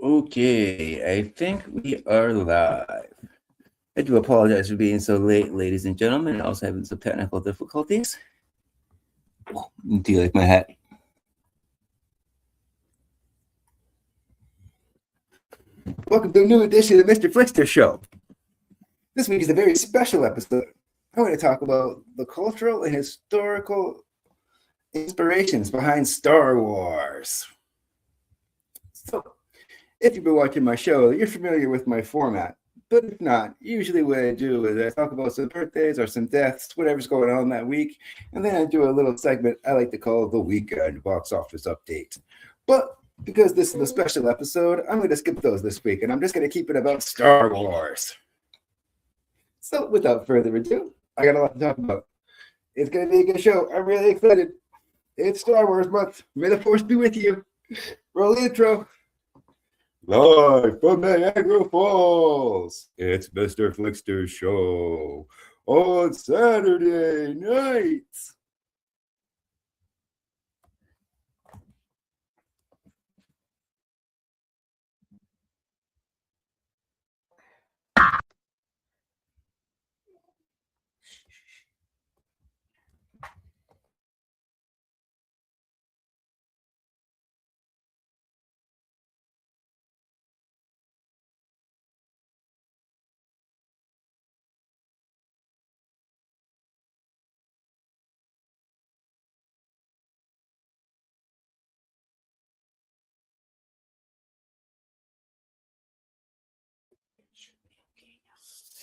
Okay, I think we are live. I do apologize for being so late, ladies and gentlemen, and also having some technical difficulties. Do you like my hat? Welcome to a new edition of the Mr. FLIXTER Show. This week is a very special episode. I'm going to talk about the cultural and historical inspirations behind Star Wars. So, if you've been watching my show, you're familiar with my format. But if not, usually what I do is I talk about some birthdays or some deaths, whatever's going on that week, and then I do a little segment I like to call the Weekend Box Office Update. But because this is a special episode, I'm going to skip those this week, and I'm just going to keep it about Star Wars. So without further ado, I got a lot to talk about. It's going to be a good show. I'm really excited. It's Star Wars month. May the Force be with you. Roll the intro. Live from Niagara Falls, it's Mr. FLIXTER's show on Saturday nights.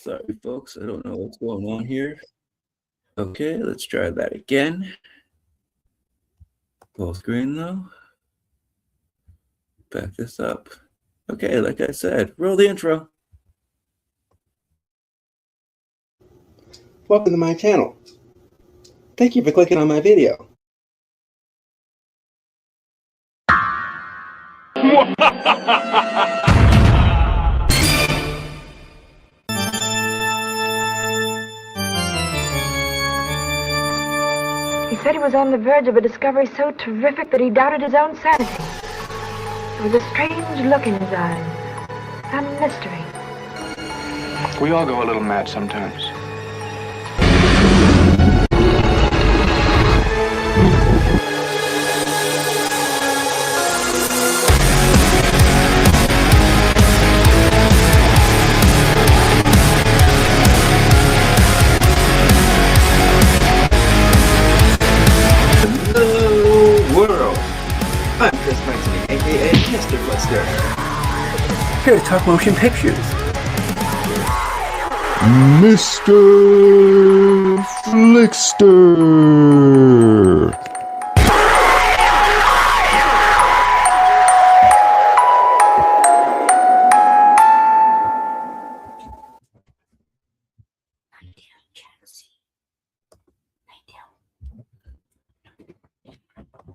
Sorry, folks, I don't know what's going on here. Okay, let's try that again. Full screen though. Back this up. Okay, like I said, roll the intro. Welcome to my channel. Thank you for clicking on my video. He said he was on the verge of a discovery so terrific that he doubted his own sanity. There was a strange look in his eyes, and mystery. We all go a little mad sometimes. A.k.a. Mr. FLIXTER. Here to talk motion pictures. Mr. FLIXTER.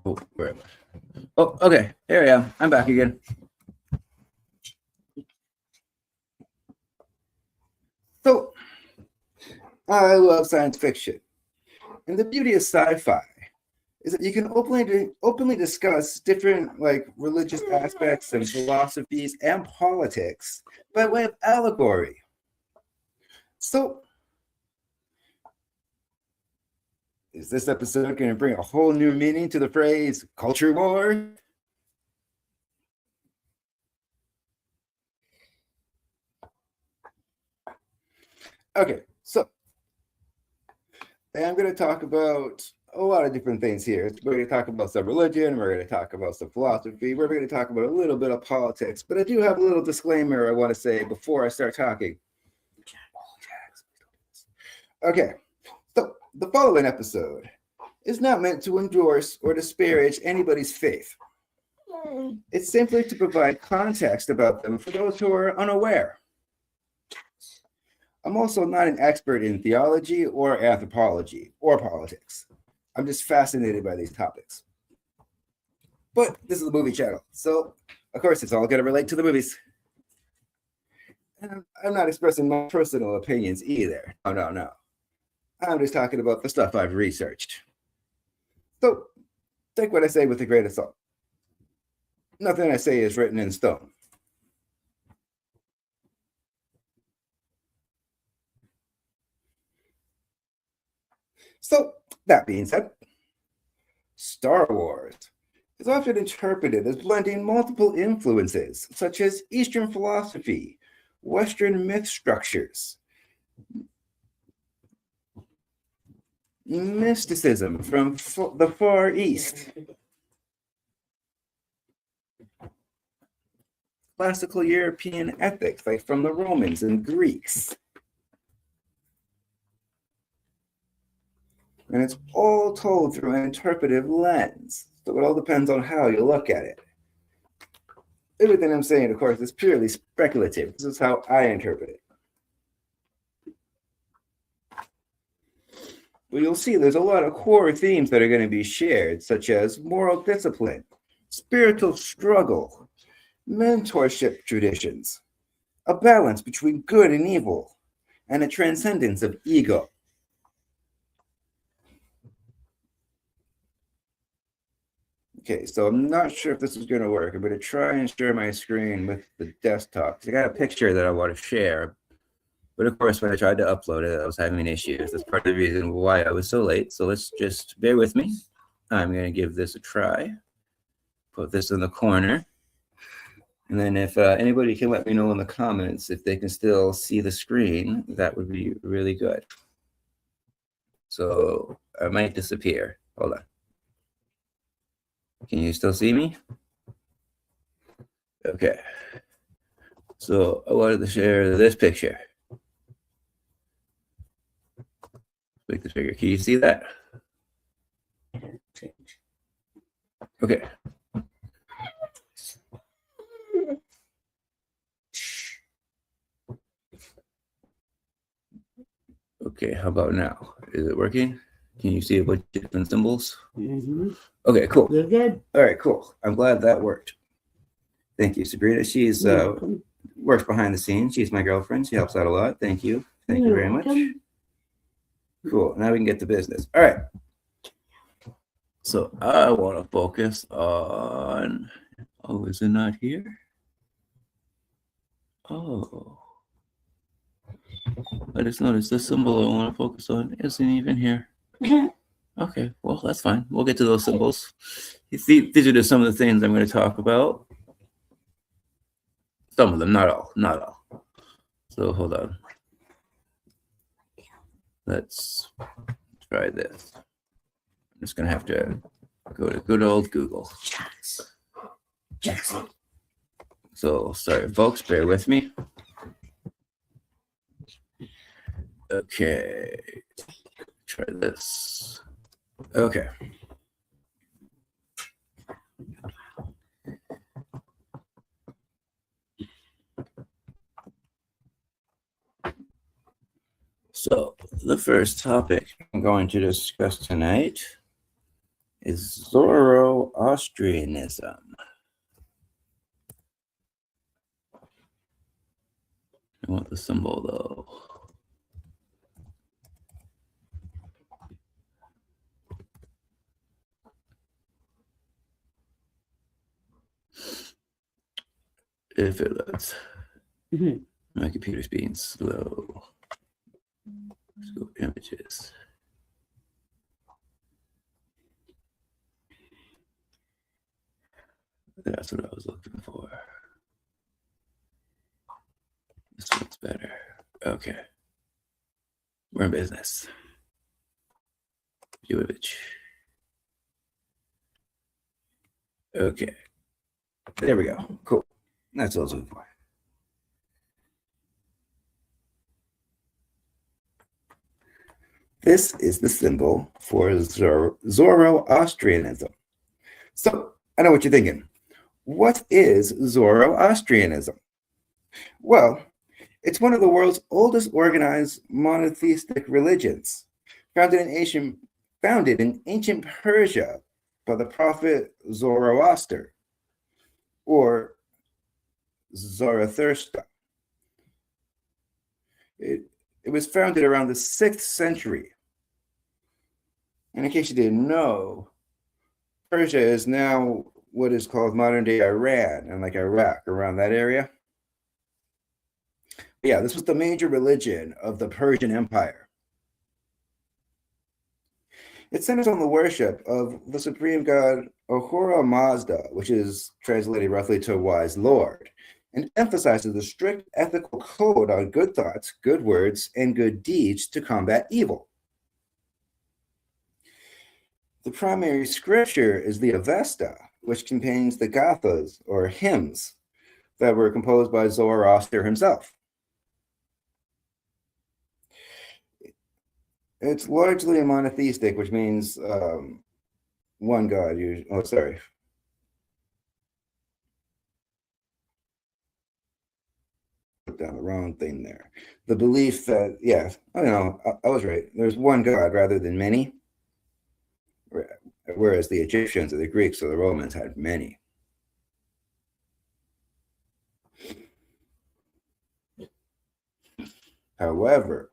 Oh, where am I? Oh, okay. Here I am. I'm back again. So, I love science fiction. And the beauty of sci-fi is that you can openly discuss different religious aspects and philosophies and politics by way of allegory. So, is this episode going to bring a whole new meaning to the phrase culture war? Okay, so I'm going to talk about a lot of different things here. We're going to talk about some religion, we're going to talk about some philosophy, we're going to talk about a little bit of politics, but I do have a little disclaimer I want to say before I start talking. Okay, so the following episode is not meant to endorse or disparage anybody's faith. It's simply to provide context about them for those who are unaware. I'm also not an expert in theology or anthropology or politics. I'm just fascinated by these topics. But this is a movie channel, so of course it's all going to relate to the movies. And I'm not expressing my personal opinions either. No. I'm just talking about the stuff I've researched. So take what I say with a grain of salt. Nothing I say is written in stone. So, that being said, Star Wars is often interpreted as blending multiple influences, such as Eastern philosophy, Western myth structures, mysticism from the Far East, classical European ethics, like from the Romans and Greeks. And it's all told through an interpretive lens. So it all depends on how you look at it. Everything I'm saying, of course, is purely speculative. This is how I interpret it. But you'll see there's a lot of core themes that are going to be shared, such as moral discipline, spiritual struggle, mentorship traditions, a balance between good and evil, and a transcendence of ego. Okay, so I'm not sure if this is going to work. I'm going to try and share my screen with the desktop. I got a picture that I want to share. But of course, when I tried to upload it, I was having issues. That's part of the reason why I was so late. So let's just bear with me. I'm going to give this a try. Put this in the corner. And then if anybody can let me know in the comments if they can still see the screen, that would be really good. So I might disappear. Hold on. Can you still see me? Okay. So I wanted to share this picture. Make this bigger. Can you see that? Okay. Okay, how about now? Is it working? Can you see a bunch of different symbols? Mm-hmm. Okay, cool. You're good. All right, cool. I'm glad that worked. Thank you, Sabrina. She's works behind the scenes. She's my girlfriend. She helps out a lot. Thank you. Thank you very much. Cool. Now we can get to business. All right. So I want to focus on. Oh, is it not here? Oh. I just noticed the symbol I want to focus on isn't even here. Okay, well, that's fine. We'll get to those symbols. You see, these are just some of the things I'm going to talk about. Some of them, not all, not all. So hold on. Let's try this. I'm just going to have to go to good old Google. So sorry, folks, bear with me. Okay, try this. Okay. So the first topic I'm going to discuss tonight is Zoroastrianism. I want the symbol though. If it lets. My computer's being slow. Let's go images. That's what I was looking for. This one's better. Okay. We're in business. View image. Okay. There we go. Cool. That's what I was looking for. This is the symbol for Zoroastrianism. So, I know what you're thinking. What is Zoroastrianism? Well, it's one of the world's oldest organized monotheistic religions, founded in ancient Persia by the prophet Zoroaster, or Zarathustra. It was founded around the 6th century. And in case you didn't know, Persia is now what is called modern-day Iran and like Iraq, around that area. But yeah, this was the major religion of the Persian Empire. It centers on the worship of the supreme god Ahura Mazda, which is translated roughly to wise lord, and emphasizes the strict ethical code on good thoughts, good words, and good deeds to combat evil. The primary scripture is the Avesta, which contains the gathas, or hymns, that were composed by Zoroaster himself. It's largely monotheistic, which means one God. Oh, sorry. Put down the wrong thing there. The belief that, yeah, I was right. There's one God rather than many, whereas the Egyptians or the Greeks or the Romans had many. However,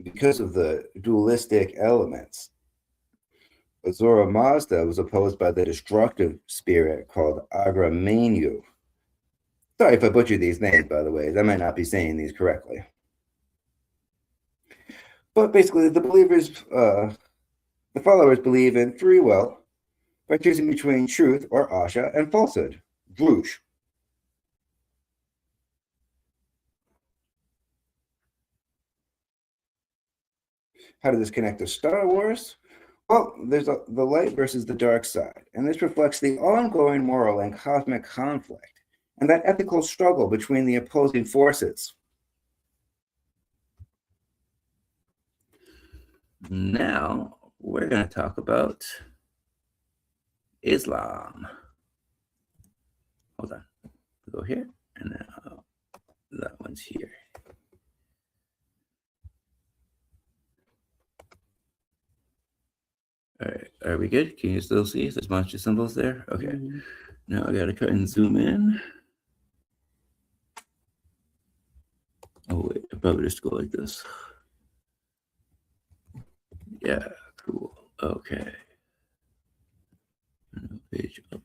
because of the dualistic elements, Ahura Mazda was opposed by the destructive spirit called Agramenu. Sorry if I butchered these names, by the way. I might not be saying these correctly. But basically, the followers believe in free will by choosing between truth, or asha, and falsehood, drush. How does this connect to Star Wars? Well, there's the light versus the dark side, and this reflects the ongoing moral and cosmic conflict, and that ethical struggle between the opposing forces. Now, we're going to talk about Islam. Hold on. Go here, and now that one's here. All right, are we good? Can you still see? There's a bunch of symbols there. Okay. Mm-hmm. Now I gotta cut and zoom in. Oh wait, I'll probably just go like this. Yeah, cool. Okay. Page up.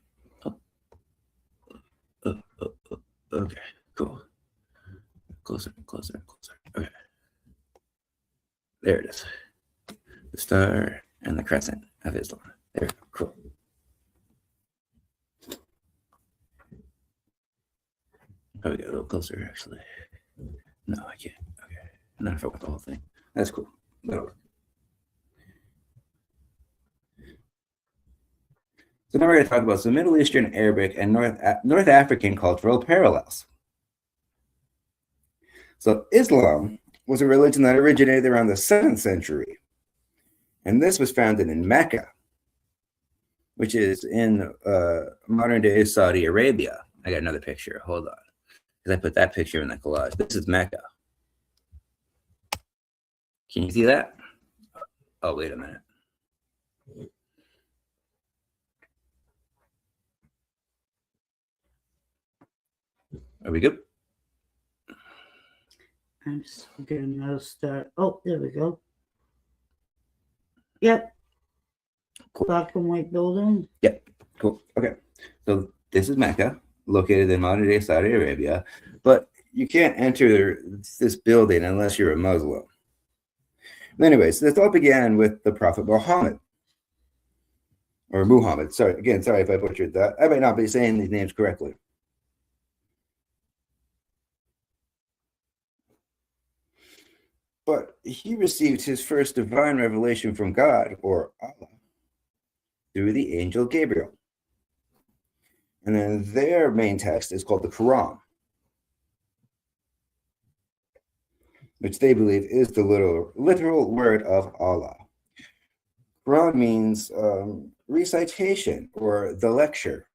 Okay, cool. Closer. Okay. There it is. The star and the crescent of Islam. There, cool. Probably get a little closer, actually. No, I can't. Okay. Not if I want the whole thing. That's cool. That'll work. So now we're going to talk about some Middle Eastern, Arabic, and North African cultural parallels. So Islam was a religion that originated around the 7th century. And this was founded in Mecca, which is in modern-day Saudi Arabia. I got another picture. Hold on. Because I put that picture in the collage. This is Mecca. Can you see that? Oh, wait a minute. Are we good? I'm just getting another start. Oh, there we go. Yep. Cool. Black and white building. Yep. Cool. Okay. So this is Mecca, located in modern-day Saudi Arabia, but you can't enter this building unless you're a Muslim. Anyways, this all began with the Prophet Muhammad. Or Muhammad. Sorry if I butchered that. I might not be saying these names correctly. But he received his first divine revelation from God, or Allah, through the angel Gabriel. And then their main text is called the Quran, which they believe is the literal word of Allah. Quran means recitation, or the lecture.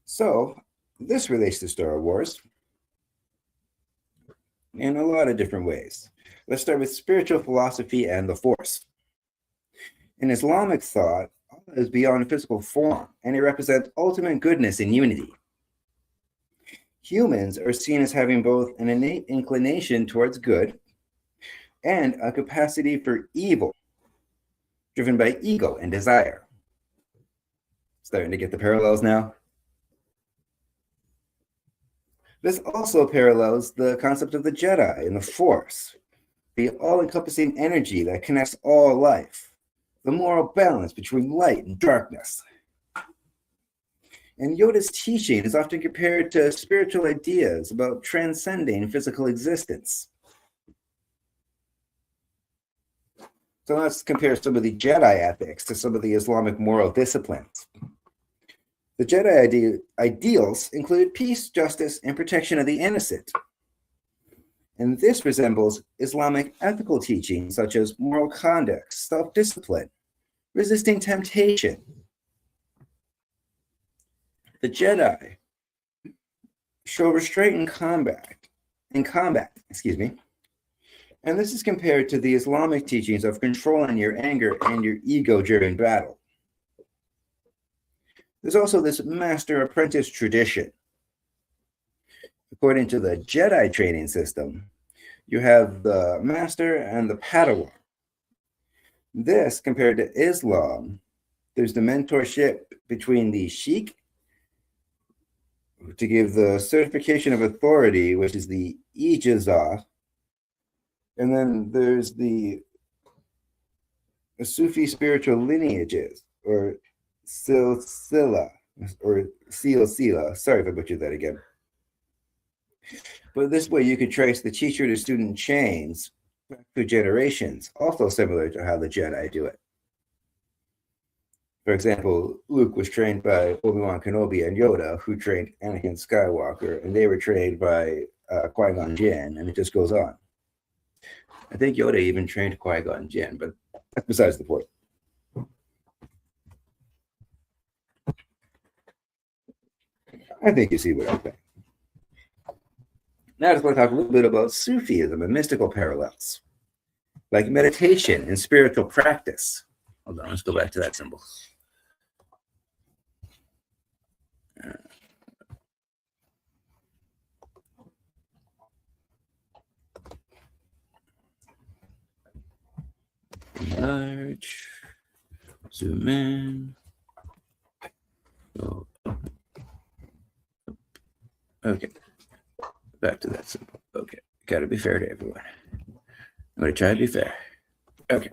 So this relates to Star Wars in a lot of different ways. Let's start with spiritual philosophy and the Force. In Islamic thought, Allah is beyond physical form, and he represents ultimate goodness and unity. Humans are seen as having both an innate inclination towards good and a capacity for evil, driven by ego and desire. Starting to get the parallels now? This also parallels the concept of the Jedi and the Force, the all-encompassing energy that connects all life, the moral balance between light and darkness. And Yoda's teaching is often compared to spiritual ideas about transcending physical existence. So let's compare some of the Jedi ethics to some of the Islamic moral disciplines. The Jedi ideals include peace, justice, and protection of the innocent. And this resembles Islamic ethical teachings such as moral conduct, self-discipline, resisting temptation. The Jedi show restraint in combat, and this is compared to the Islamic teachings of controlling your anger and your ego during battle. There's also this master-apprentice tradition. According to the Jedi training system, you have the master and the Padawan. This, compared to Islam, there's the mentorship between the Sheikh to give the certification of authority, which is the ijazah, and then there's the Sufi spiritual lineages, or silsila, or silsila. Sorry if I butchered that again. But this way you could trace the teacher-to-student chains back through generations, also similar to how the Jedi do it. For example, Luke was trained by Obi-Wan Kenobi and Yoda, who trained Anakin Skywalker, and they were trained by Qui-Gon Jinn, and it just goes on. I think Yoda even trained Qui-Gon Jinn, but that's besides the point. I think you see what I'm saying. Now I just want to talk a little bit about Sufism and mystical parallels, like meditation and spiritual practice. Hold on, let's go back to that symbol. Large, zoom in. Oh. Okay, back to that symbol. Okay, gotta be fair to everyone. I'm gonna try to be fair. Okay.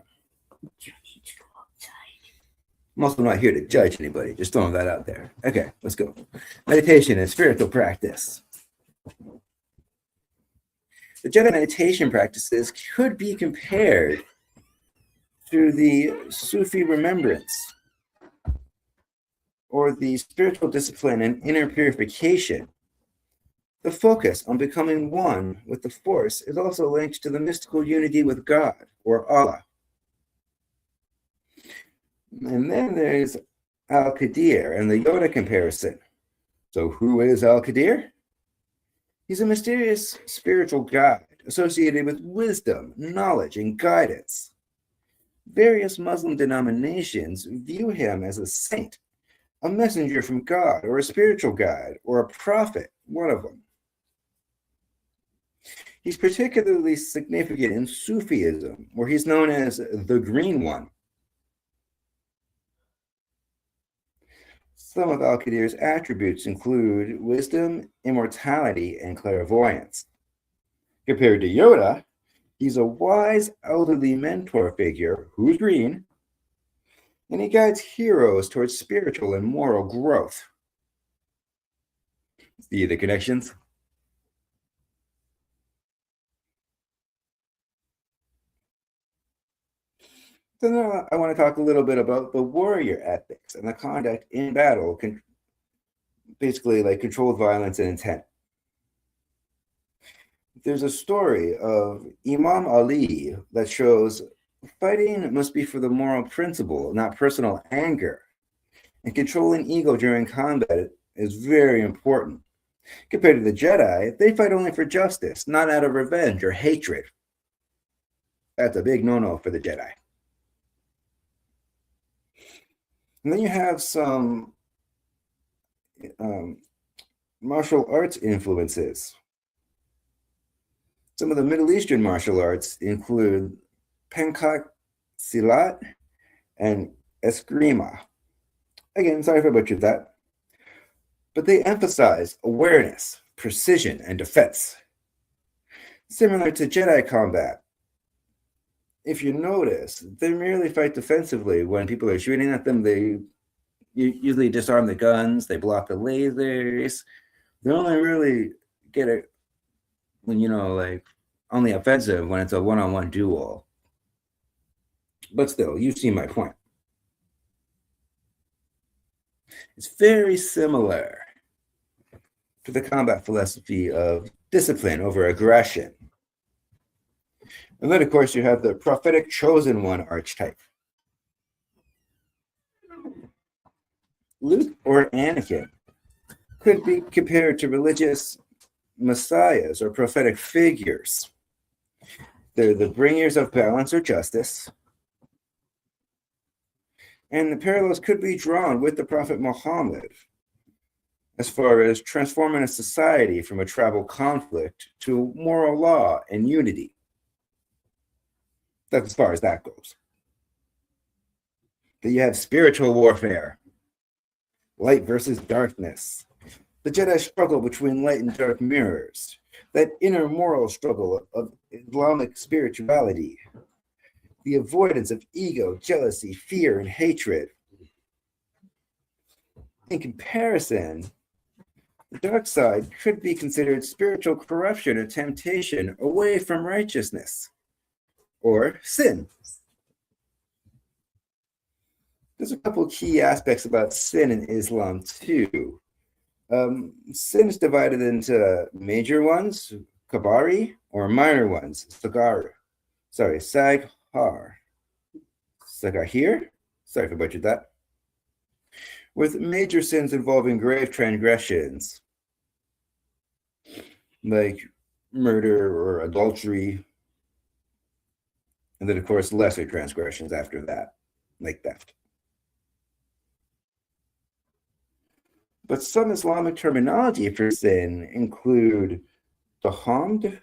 I'm also not here to judge anybody, just throwing that out there. Okay, let's go. Meditation and spiritual practice. The Jedi meditation practices could be compared to the Sufi remembrance, or the spiritual discipline and inner purification. The focus on becoming one with the Force is also linked to the mystical unity with God, or Allah. And then there's Al-Qadir and the Yoda comparison. So who is Al-Qadir? He's a mysterious spiritual guide associated with wisdom, knowledge, and guidance. Various Muslim denominations view him as a saint, a messenger from God, or a spiritual guide, or a prophet, one of them. He's particularly significant in Sufism, where he's known as the Green One. Some of Al-Qadir's attributes include wisdom, immortality, and clairvoyance. Compared to Yoda, he's a wise elderly mentor figure who's green, and he guides heroes towards spiritual and moral growth. See the connections? So now I want to talk a little bit about the warrior ethics and the conduct in battle, basically like controlled violence and intent. There's a story of Imam Ali that shows fighting must be for the moral principle, not personal anger. And controlling ego during combat is very important. Compared to the Jedi, they fight only for justice, not out of revenge or hatred. That's a big no-no for the Jedi. And then you have some martial arts influences. Some of the Middle Eastern martial arts include Pencak Silat and Eskrima. Again, sorry if I butchered that. But they emphasize awareness, precision, and defense. Similar to Jedi combat, if you notice, they merely fight defensively. When people are shooting at them, they usually disarm the guns, they block the lasers. They only really get it when, like, only offensive when it's a one-on-one duel. But still, you see my point. It's very similar to the combat philosophy of discipline over aggression. And then, of course, you have the prophetic chosen one archetype. Luke or Anakin could be compared to religious messiahs or prophetic figures. They're the bringers of balance or justice. And the parallels could be drawn with the Prophet Muhammad as far as transforming a society from a tribal conflict to moral law and unity. That's as far as that goes. Then you have spiritual warfare, light versus darkness, the Jedi struggle between light and dark mirrors, that inner moral struggle of Islamic spirituality, the avoidance of ego, jealousy, fear, and hatred. In comparison, the dark side could be considered spiritual corruption or temptation away from righteousness, or sin. There's a couple of key aspects about sin in Islam too. Sin is divided into major ones, kabari, or minor ones, saghar. Saghar. Sagahir? Sorry if I butchered that. With major sins involving grave transgressions, like murder or adultery, and then, of course, lesser transgressions after that, like theft. But some Islamic terminology for sin include tahamd,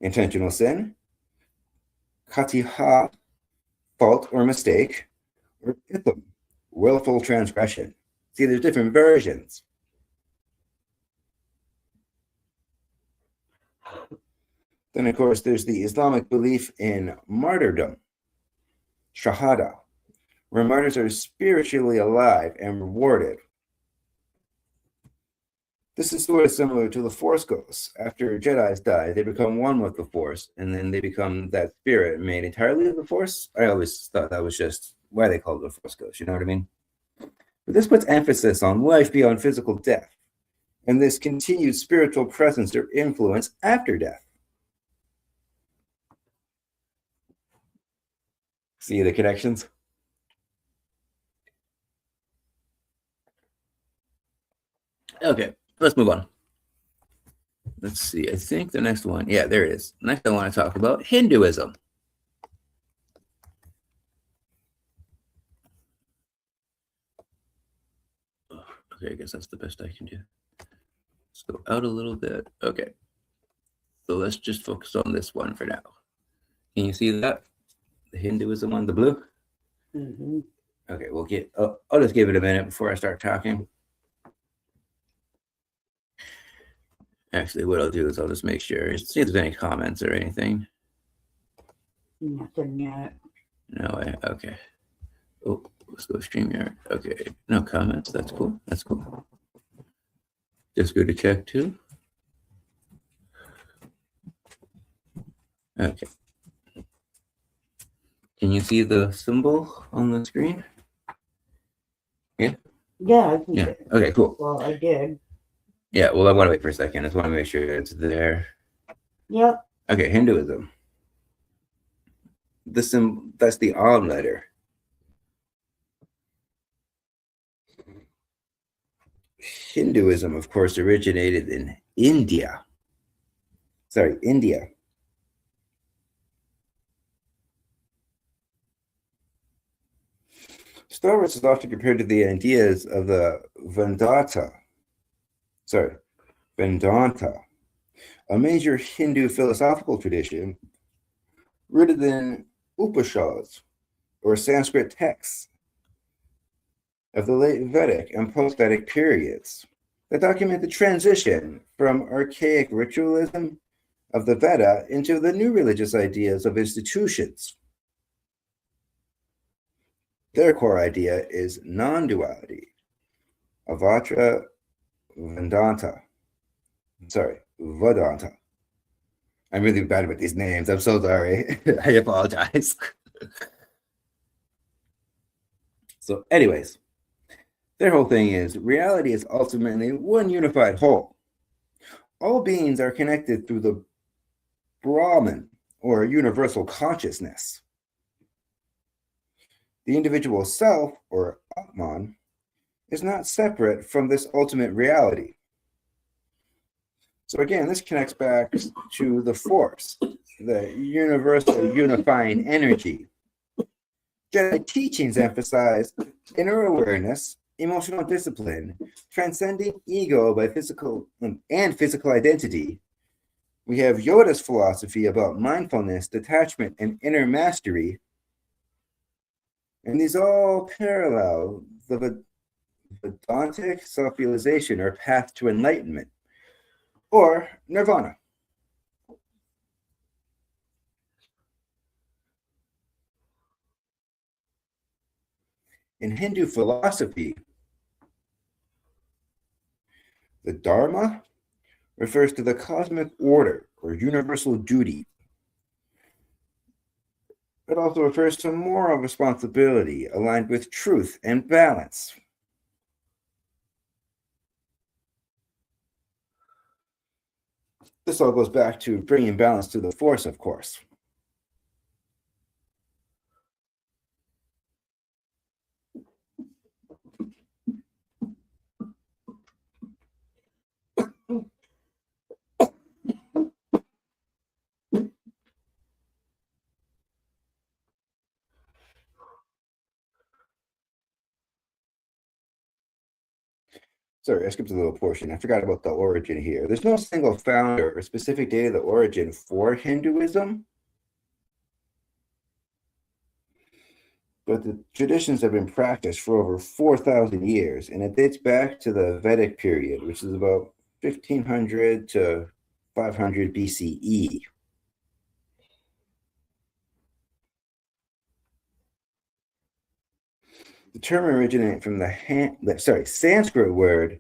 intentional sin, khatiha, fault or mistake, or itham, willful transgression. See, there's different versions. Then, of course, there's the Islamic belief in martyrdom, shahada, where martyrs are spiritually alive and rewarded. This is sort of similar to the Force ghosts. After Jedis die, they become one with the Force, and then they become that spirit made entirely of the Force. I always thought that was just why they called it the Force ghosts, you know what I mean? But this puts emphasis on life beyond physical death, and this continued spiritual presence or influence after death. See the connections? Okay, let's move on. Let's see. I think the next one. Yeah, there it is. Next, I want to talk about Hinduism. Okay, I guess that's the best I can do. Let's go out a little bit. Okay. So let's just focus on this one for now. Can you see that? The Hinduism on the blue? Mm-hmm. Okay, we'll get, I'll just give it a minute before I start talking. Actually, what I'll do is I'll just make sure, see if there's any comments or anything. Nothing yet. No way, okay. Oh, let's go StreamYard. Okay, no comments, that's cool, that's cool. Just go to check too. Okay. Can you see the symbol on the screen? Yeah? Yeah, I can Yeah, get it. okay, cool. Well, I did. Yeah, well, I want to wait for a second. I just want to make sure it's there. Yep. Okay, Hinduism. That's the Om letter. Hinduism, of course, originated in India. Sorry, India. Star Wars is often compared to the ideas of the Vedanta, a major Hindu philosophical tradition rooted in Upanishads, or Sanskrit texts of the late Vedic and post-Vedic periods that document the transition from archaic ritualism of the Veda into the new religious ideas of institutions Their core idea is non-duality, avatra vedanta. Sorry, Vedanta. I'm really bad with these names. I'm so sorry. I apologize. So, anyways, their whole thing is reality is ultimately one unified whole. All beings are connected through the Brahman, or universal consciousness. The individual self, or Atman, is not separate from this ultimate reality. So again, this connects back to the force, the universal unifying energy. Jedi teachings emphasize inner awareness, emotional discipline, transcending ego by physical identity. We have Yoda's philosophy about mindfulness, detachment, and inner mastery. And these all parallel the Vedantic self-realization or path to enlightenment, or nirvana. In Hindu philosophy, the Dharma refers to the cosmic order or universal duty. It also refers to moral responsibility aligned with truth and balance. This all goes back to bringing balance to the force, of course. Sorry, I skipped a little portion. I forgot about the origin here. There's no single founder or specific date of the origin for Hinduism, but the traditions have been practiced for over 4,000 years, and it dates back to the Vedic period, which is about 1500 to 500 BCE. The term originated from the Sanskrit word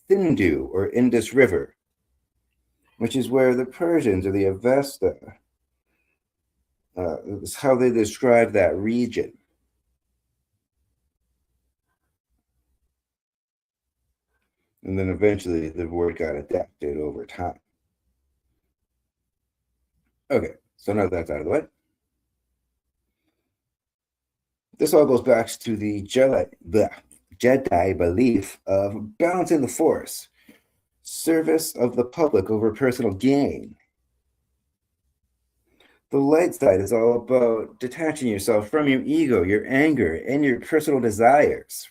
Sindhu, or Indus River, which is where the Persians or the Avesta, is how they describe that region. And then eventually the word got adapted over time. Okay, so now that's out of the way. This all goes back to the Jedi belief of balancing the force, service of the public over personal gain. The light side is all about detaching yourself from your ego, your anger, and your personal desires.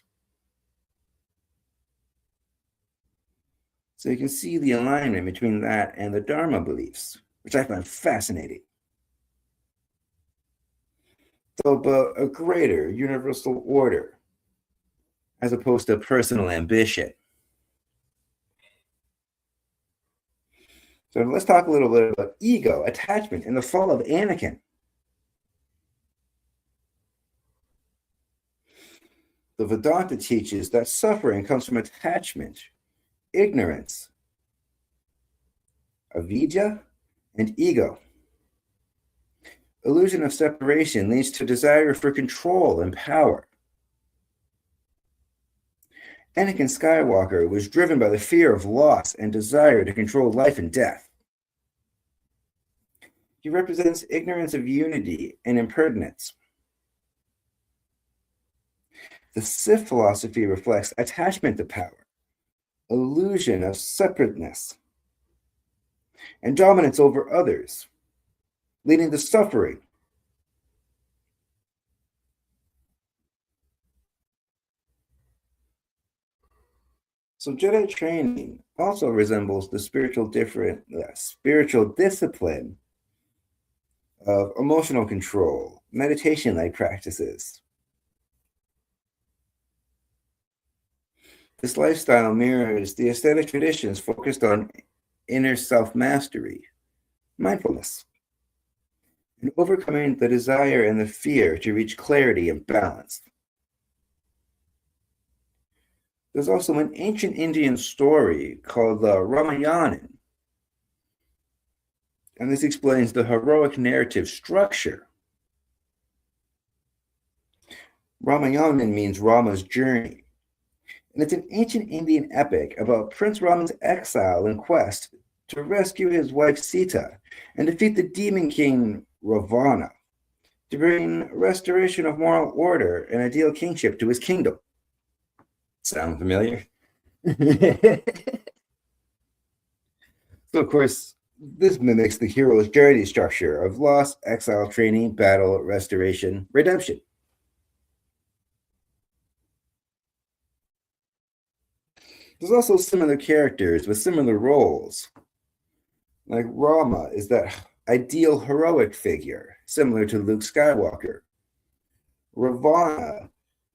So you can see the alignment between that and the Dharma beliefs, which I find fascinating. So about a greater universal order, as opposed to personal ambition. So let's talk a little bit about ego, attachment, and the fall of Anakin. The Vedanta teaches that suffering comes from attachment, ignorance, avidya, and ego. Illusion of separation leads to desire for control and power. Anakin Skywalker was driven by the fear of loss and desire to control life and death. He represents ignorance of unity and impermanence. The Sith philosophy reflects attachment to power, illusion of separateness, and dominance over others, leading to suffering. So Jedi training also resembles the spiritual discipline of emotional control, meditation-like practices. This lifestyle mirrors the aesthetic traditions focused on inner self-mastery, mindfulness, and overcoming the desire and the fear to reach clarity and balance. There's also an ancient Indian story called the Ramayana, and this explains the heroic narrative structure. Ramayana means Rama's journey, and it's an ancient Indian epic about Prince Rama's exile and quest to rescue his wife Sita and defeat the demon king Ravana to bring restoration of moral order and ideal kingship to his kingdom. Sound familiar? So, of course, this mimics the hero's journey structure of loss, exile, training, battle, restoration, redemption. There's also similar characters with similar roles. Like Rama is that ideal heroic figure, similar to Luke Skywalker. Ravana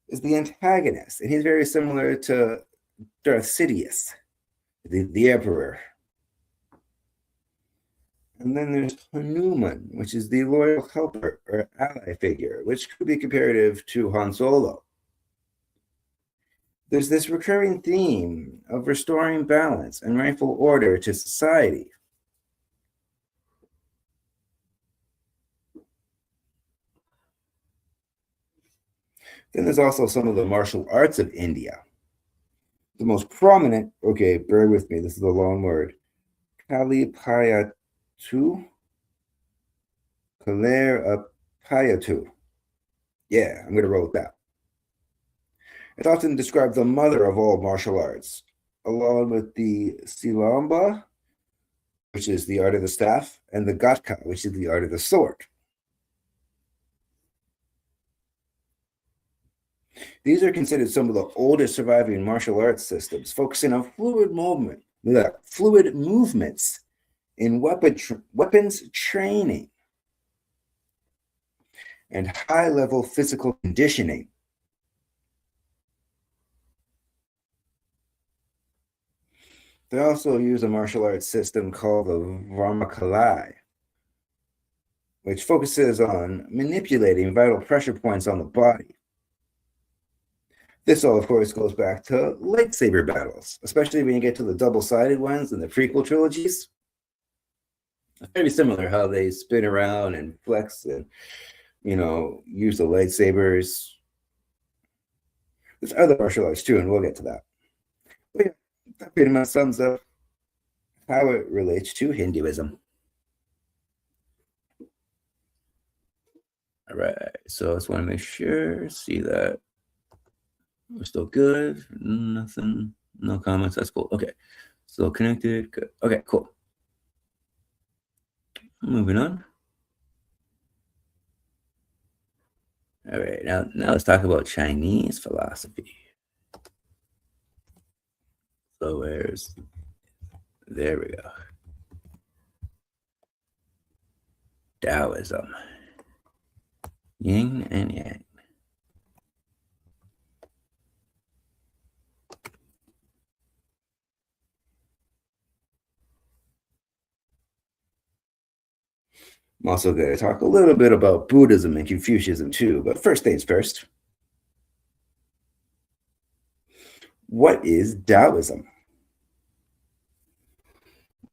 is the antagonist, and he's very similar to Darth Sidious, the Emperor. And then there's Hanuman, which is the loyal helper or ally figure, which could be comparative to Han Solo. There's this recurring theme of restoring balance and rightful order to society. Then there's also some of the martial arts of India. The most prominent, okay, bear with me, this is a long word, Kalipayattu, Kalerapayattu. Yeah, I'm going to roll with that. It's often described the mother of all martial arts, along with the Silamba, which is the art of the staff, and the Gatka, which is the art of the sword. These are considered some of the oldest surviving martial arts systems, focusing on fluid movements in weapons training and high-level physical conditioning. They also use a martial arts system called the Varmakalai, which focuses on manipulating vital pressure points on the body. This all, of course, goes back to lightsaber battles, especially when you get to the double-sided ones in the prequel trilogies. It's very similar how they spin around and flex and, use the lightsabers. There's other martial arts too, and we'll get to that. But yeah, that pretty much sums up how it relates to Hinduism. All right, so I just want to make sure, see that we're still good. Nothing, no comments. That's cool. Okay, still connected. Good. Okay, cool. Moving on. All right, now let's talk about Chinese philosophy. So there we go. Taoism. Yin and Yang. I'm also going to talk a little bit about Buddhism and Confucianism too, but first things first. What is Taoism?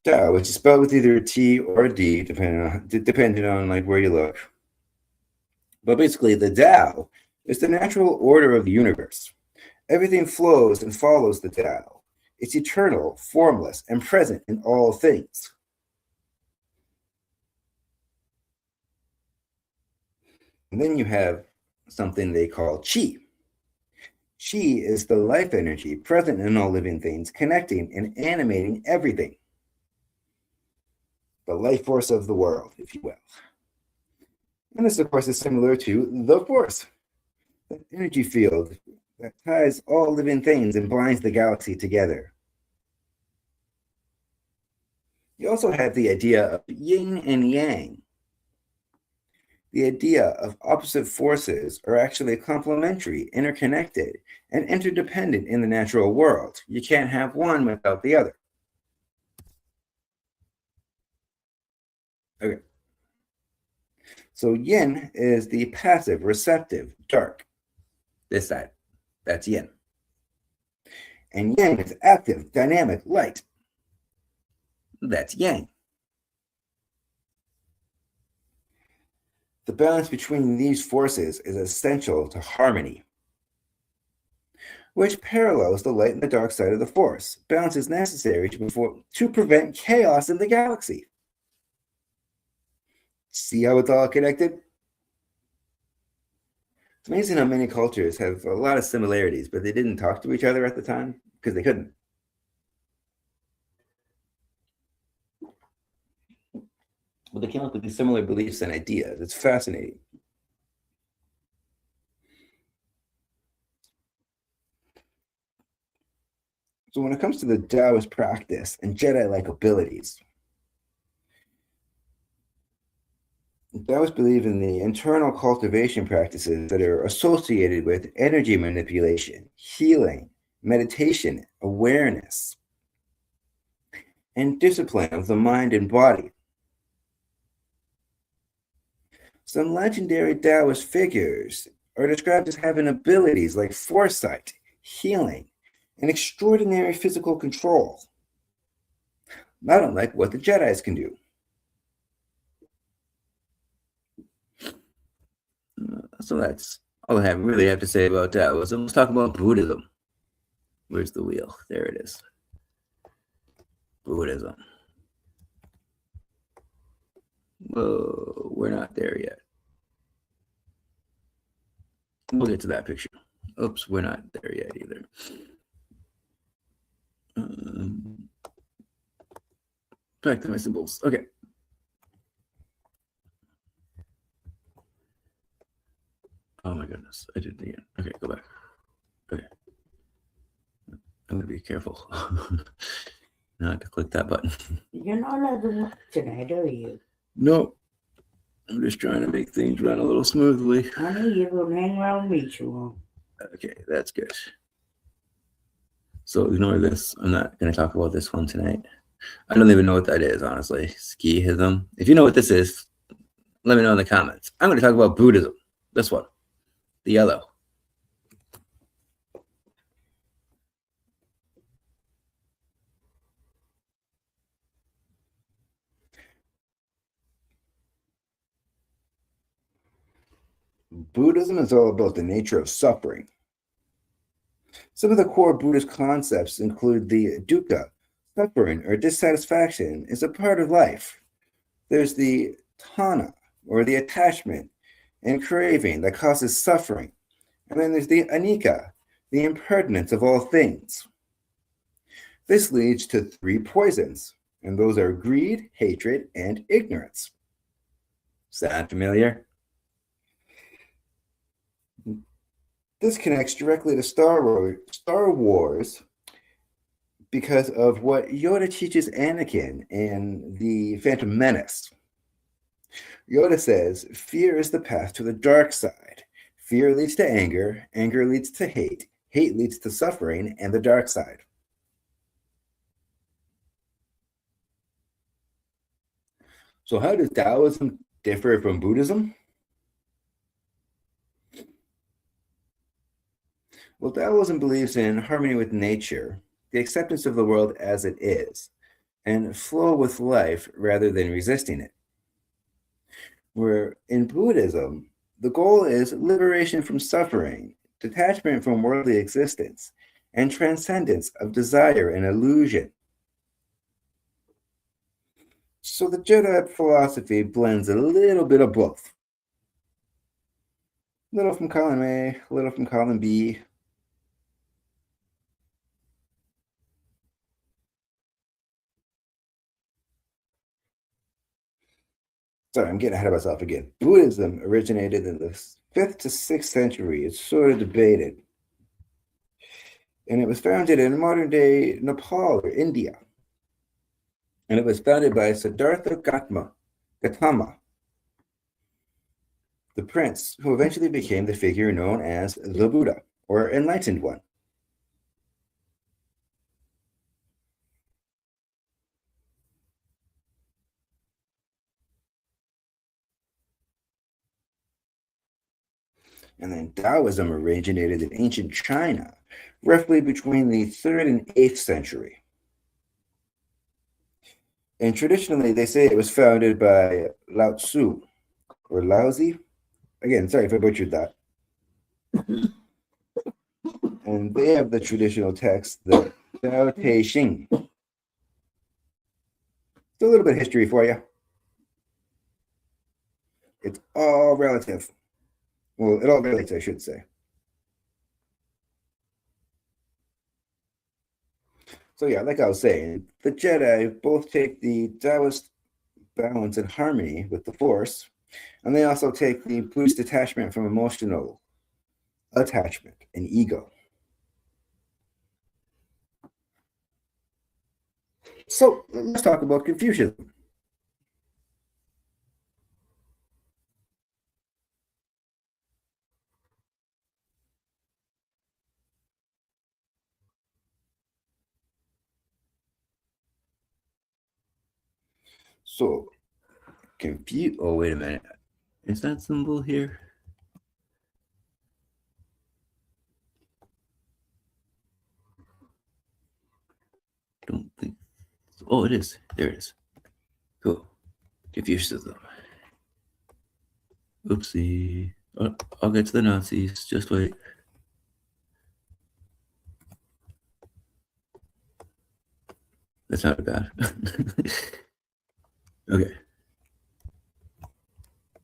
Tao, which is spelled with either a T or a D, depending on like where you look. But basically, the Tao is the natural order of the universe. Everything flows and follows the Tao. It's eternal, formless, and present in all things. And then you have something they call Qi. Qi is the life energy present in all living things, connecting and animating everything. The life force of the world, if you will. And this, of course, is similar to the Force, the energy field that ties all living things and binds the galaxy together. You also have the idea of yin and yang. The idea of opposite forces are actually complementary, interconnected, and interdependent in the natural world. You can't have one without the other. Okay. So yin is the passive, receptive, dark. This side, that's yin. and yang is active, dynamic, light. That's yang. The balance between these forces is essential to harmony, which parallels the light and the dark side of the force. Balance is necessary to prevent chaos in the galaxy. See how it's all connected? It's amazing how many cultures have a lot of similarities, but they didn't talk to each other at the time because they couldn't. But they came up with these similar beliefs and ideas. It's fascinating. So when it comes to the Taoist practice and Jedi-like abilities, Taoists believe in the internal cultivation practices that are associated with energy manipulation, healing, meditation, awareness, and discipline of the mind and body. Some legendary Taoist figures are described as having abilities like foresight, healing, and extraordinary physical control, not unlike what the Jedis can do. So that's all I really have to say about Taoism. Let's talk about Buddhism. Where's the wheel? There it is. Buddhism. Whoa, we're not there yet. We'll get to that picture. Oops, we're not there yet either. Back to my symbols. Okay. Oh my goodness, I did it again. Okay, go back. Okay. I'm gonna be careful not to click that button. You're not allowed to watch tonight, are you? No, I'm just trying to make things run a little smoothly. Honey, you're going to hang around me too long. Okay, that's good. So ignore this. I'm not going to talk about this one tonight. I don't even know what that is, honestly. Skihism. If you know what this is, let me know in the comments. I'm going to talk about Buddhism. This one, the yellow. Buddhism is all about the nature of suffering. Some of the core Buddhist concepts include the dukkha, suffering or dissatisfaction is a part of life. There's the tanha, or the attachment and craving that causes suffering. And then there's the anicca, the impertinence of all things. This leads to three poisons, and those are greed, hatred, and ignorance. Sound familiar? This connects directly to Star Wars because of what Yoda teaches Anakin in The Phantom Menace. Yoda says, fear is the path to the dark side. Fear leads to anger, anger leads to hate, hate leads to suffering and the dark side. So how does Taoism differ from Buddhism? Well, Taoism believes in harmony with nature, the acceptance of the world as it is, and flow with life rather than resisting it. Where in Buddhism, the goal is liberation from suffering, detachment from worldly existence, and transcendence of desire and illusion. So the Jedi philosophy blends a little bit of both. A little from column A, a little from column B. Sorry, I'm getting ahead of myself again. Buddhism originated in the 5th to 6th century. It's sort of debated. And it was founded in modern-day Nepal or India. And it was founded by Siddhartha Gautama, the prince who eventually became the figure known as the Buddha, or Enlightened One. And then Taoism originated in ancient China, roughly between the 3rd and 8th century. And traditionally, they say it was founded by Lao Tzu or Laozi. Again, sorry if I butchered that. And they have the traditional text, the Tao Te Ching. Still a little bit of history for you. It's all relative. Well, it all relates, I should say. So yeah, like I was saying, the Jedi both take the Taoist balance and harmony with the Force, and they also take the Buddhist detachment from emotional attachment and ego. So let's talk about Confucianism. So oh, wait a minute. Is that symbol here? Don't think. Oh, it is. There it is. Cool. Confucianism. Oopsie. Oh, I'll get to the Nazis. Just wait. That's not bad. Okay.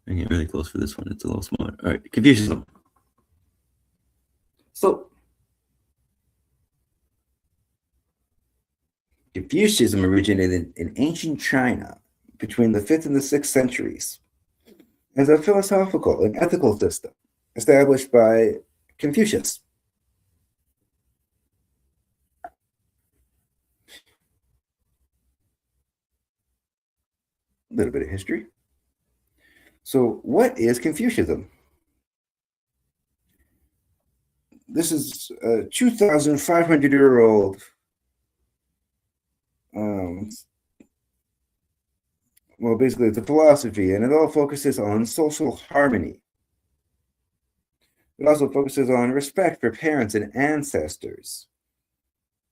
I get really close for this one. It's a little smart. All right. Confucianism. So, Confucianism originated in ancient China between the 5th and the 6th centuries as a philosophical and ethical system established by Confucius. A little bit of history. So, what is Confucianism? This is a 2,500-year-old well, basically, it's a philosophy, and it all focuses on social harmony. It also focuses on respect for parents and ancestors,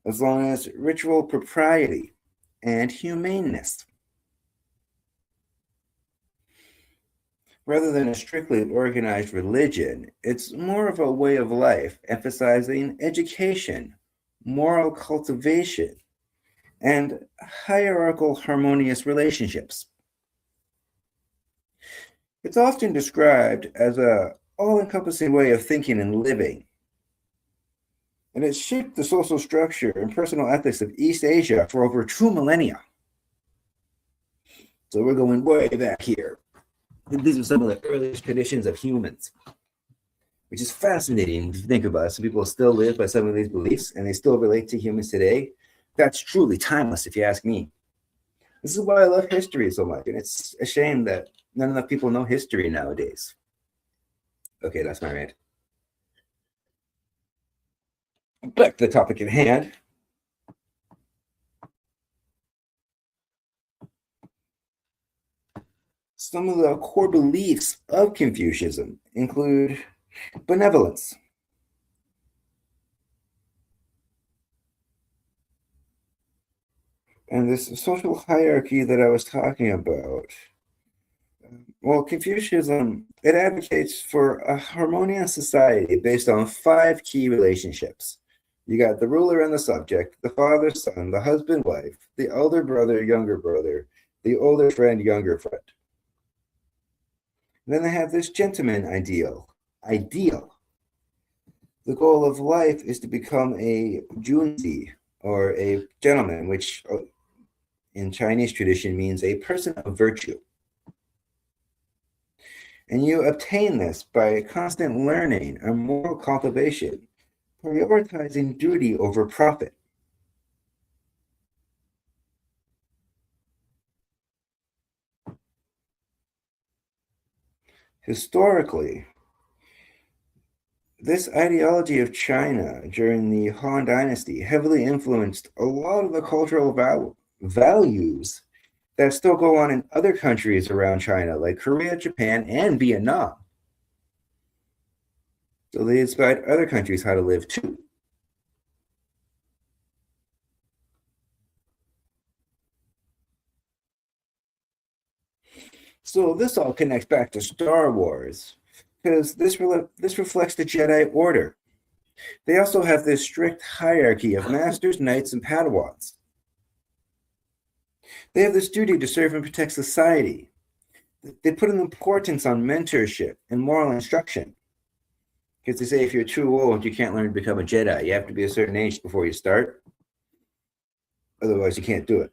as long as ritual propriety and humaneness. Rather than a strictly organized religion, it's more of a way of life, emphasizing education, moral cultivation, and hierarchical harmonious relationships. It's often described as an all-encompassing way of thinking and living, and it shaped the social structure and personal ethics of East Asia for over 2 millennia. So we're going way back here. These are some of the earliest traditions of humans, which is fascinating to think about. Some people still live by some of these beliefs, and they still relate to humans today. That's truly timeless, if you ask me. This is why I love history so much, and it's a shame that none enough people know history nowadays. Okay, that's my rant. Back to the topic at hand. Some of the core beliefs of Confucianism include benevolence, and this social hierarchy that I was talking about. Well, Confucianism, it advocates for a harmonious society based on 5 key relationships. You got the ruler and the subject, the father, son, the husband, wife, the elder brother, younger brother, the older friend, younger friend. And then they have this gentleman ideal. The goal of life is to become a junzi, or a gentleman, which in Chinese tradition means a person of virtue. And you obtain this by constant learning and moral cultivation, prioritizing duty over profit. Historically, this ideology of China during the Han Dynasty heavily influenced a lot of the cultural values that still go on in other countries around China, like Korea, Japan, and Vietnam. So they inspired other countries how to live too. So this all connects back to Star Wars, because this reflects the Jedi Order. They also have this strict hierarchy of masters, knights, and Padawans. They have this duty to serve and protect society. They put an importance on mentorship and moral instruction. Because they say if you're too old, you can't learn to become a Jedi. You have to be a certain age before you start. Otherwise, you can't do it.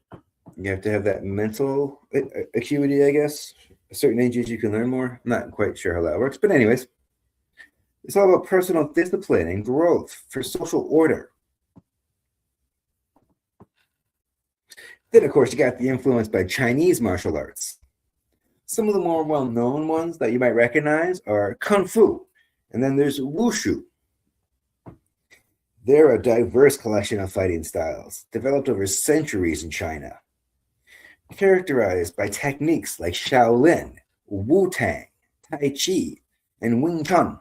You have to have that mental acuity, I guess. At certain ages, you can learn more. I'm not quite sure how that works. But anyways, it's all about personal discipline and growth for social order. Then, of course, you got the influence by Chinese martial arts. Some of the more well-known ones that you might recognize are Kung Fu, and then there's Wushu. They're a diverse collection of fighting styles, developed over centuries in China, characterized by techniques like Shaolin, Wu-Tang, Tai Chi, and Wing Chun.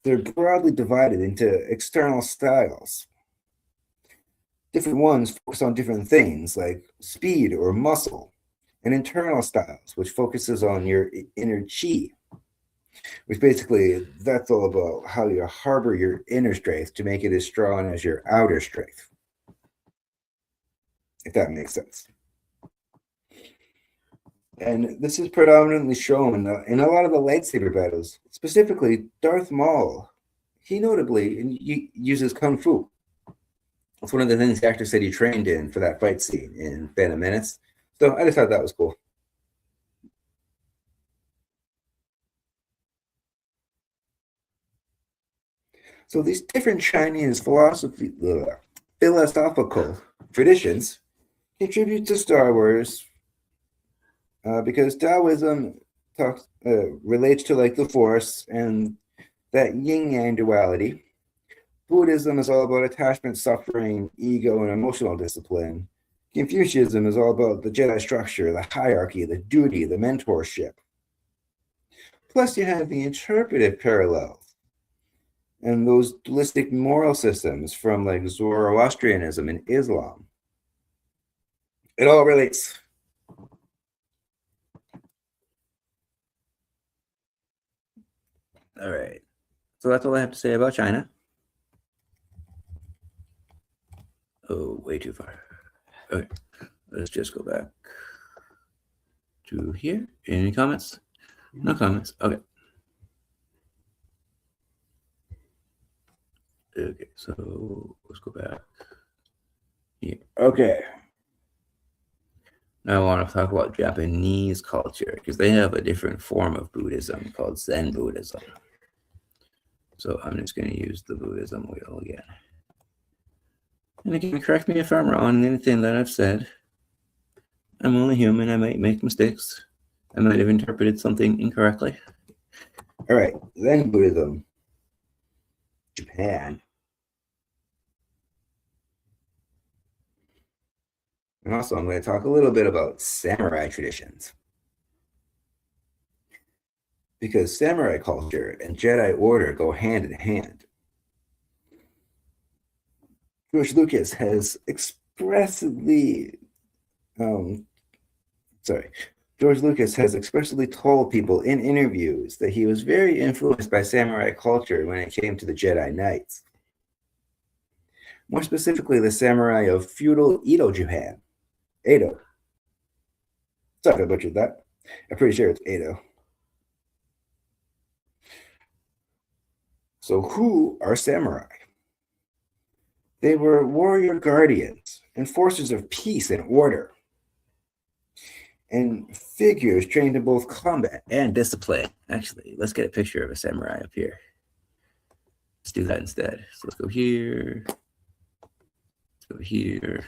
They're broadly divided into external styles. Different ones focus on different things like speed or muscle, and internal styles, which focuses on your inner chi, which basically, that's all about how you harbor your inner strength to make it as strong as your outer strength, if that makes sense. And this is predominantly shown in a lot of the lightsaber battles, specifically Darth Maul. He notably uses Kung Fu. That's one of the things the actor said he trained in for that fight scene in Phantom Menace. So I just thought that was cool. So these different Chinese philosophical traditions contribute to Star Wars because Taoism relates to like the Force and that yin-yang duality. Buddhism is all about attachment, suffering, ego, and emotional discipline. Confucianism is all about the Jedi structure, the hierarchy, the duty, the mentorship. Plus, you have the interpretive parallels and those dualistic moral systems from like Zoroastrianism and Islam. It all relates. All right. So that's all I have to say about China. Oh, way too far. Okay, let's just go back to here. Any comments? No comments. Okay. Okay, so let's go back. Yeah. Okay. Now I want to talk about Japanese culture because they have a different form of Buddhism called Zen Buddhism. So I'm just going to use the Buddhism wheel again. And again, correct me if I'm wrong in anything that I've said. I'm only human. I might make mistakes. I might have interpreted something incorrectly. All right, Zen Buddhism, Japan. And also, I'm going to talk a little bit about samurai traditions. Because samurai culture and Jedi order go hand in hand. George Lucas has expressly told people in interviews that he was very influenced by samurai culture when it came to the Jedi Knights. More specifically, the samurai of feudal Edo Japan. Edo. Sorry if I butchered that. I'm pretty sure it's Edo. So who are samurai? They were warrior guardians, enforcers of peace and order, and figures trained in both combat and discipline. Actually, let's get a picture of a samurai up here. Let's do that instead. So let's go here. Let's go here.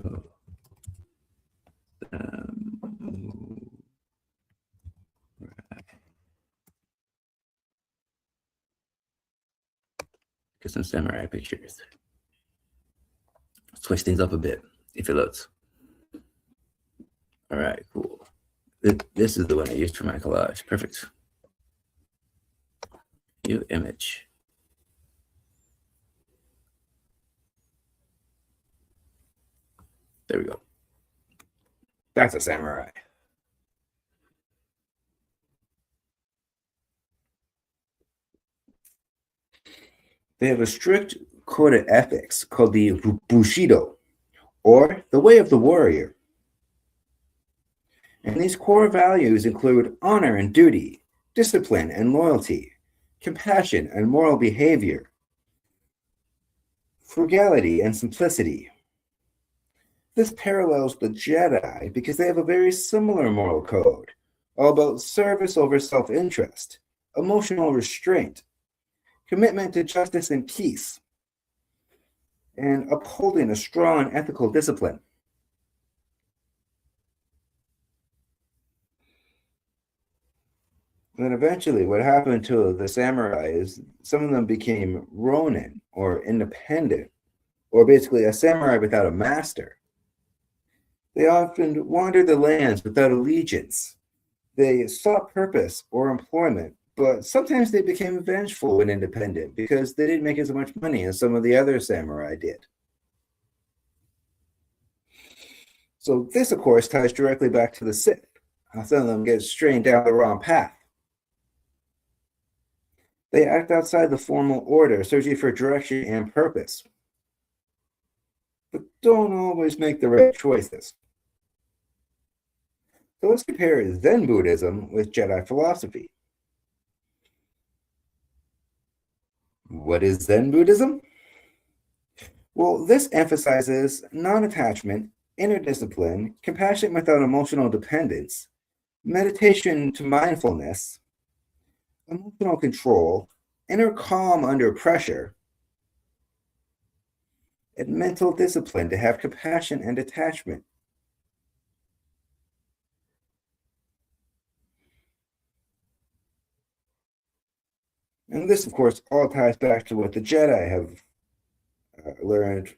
Go. Get some samurai pictures. Switch things up a bit if it loads. All right, cool. This is the one I used for my collage. Perfect. View image. There we go. That's a samurai. They have a strict code of ethics called the Bushido, or the way of the warrior. And these core values include honor and duty, discipline and loyalty, compassion and moral behavior, frugality and simplicity. This parallels the Jedi because they have a very similar moral code, all about service over self-interest, emotional restraint, commitment to justice and peace, and upholding a strong ethical discipline. And then eventually what happened to the samurai is some of them became ronin, or independent, or basically a samurai without a master. They often wandered the lands without allegiance. They sought purpose or employment, but sometimes they became vengeful and independent because they didn't make as much money as some of the other samurai did. So this, of course, ties directly back to the Sith. How some of them get strayed down the wrong path. They act outside the formal order, searching for direction and purpose, but don't always make the right choices. So let's compare Zen Buddhism with Jedi philosophy. What is Zen Buddhism? Well, this emphasizes non-attachment, inner discipline, compassion without emotional dependence, meditation to mindfulness, emotional control, inner calm under pressure, and mental discipline to have compassion and attachment. And this, of course, all ties back to what the Jedi have learned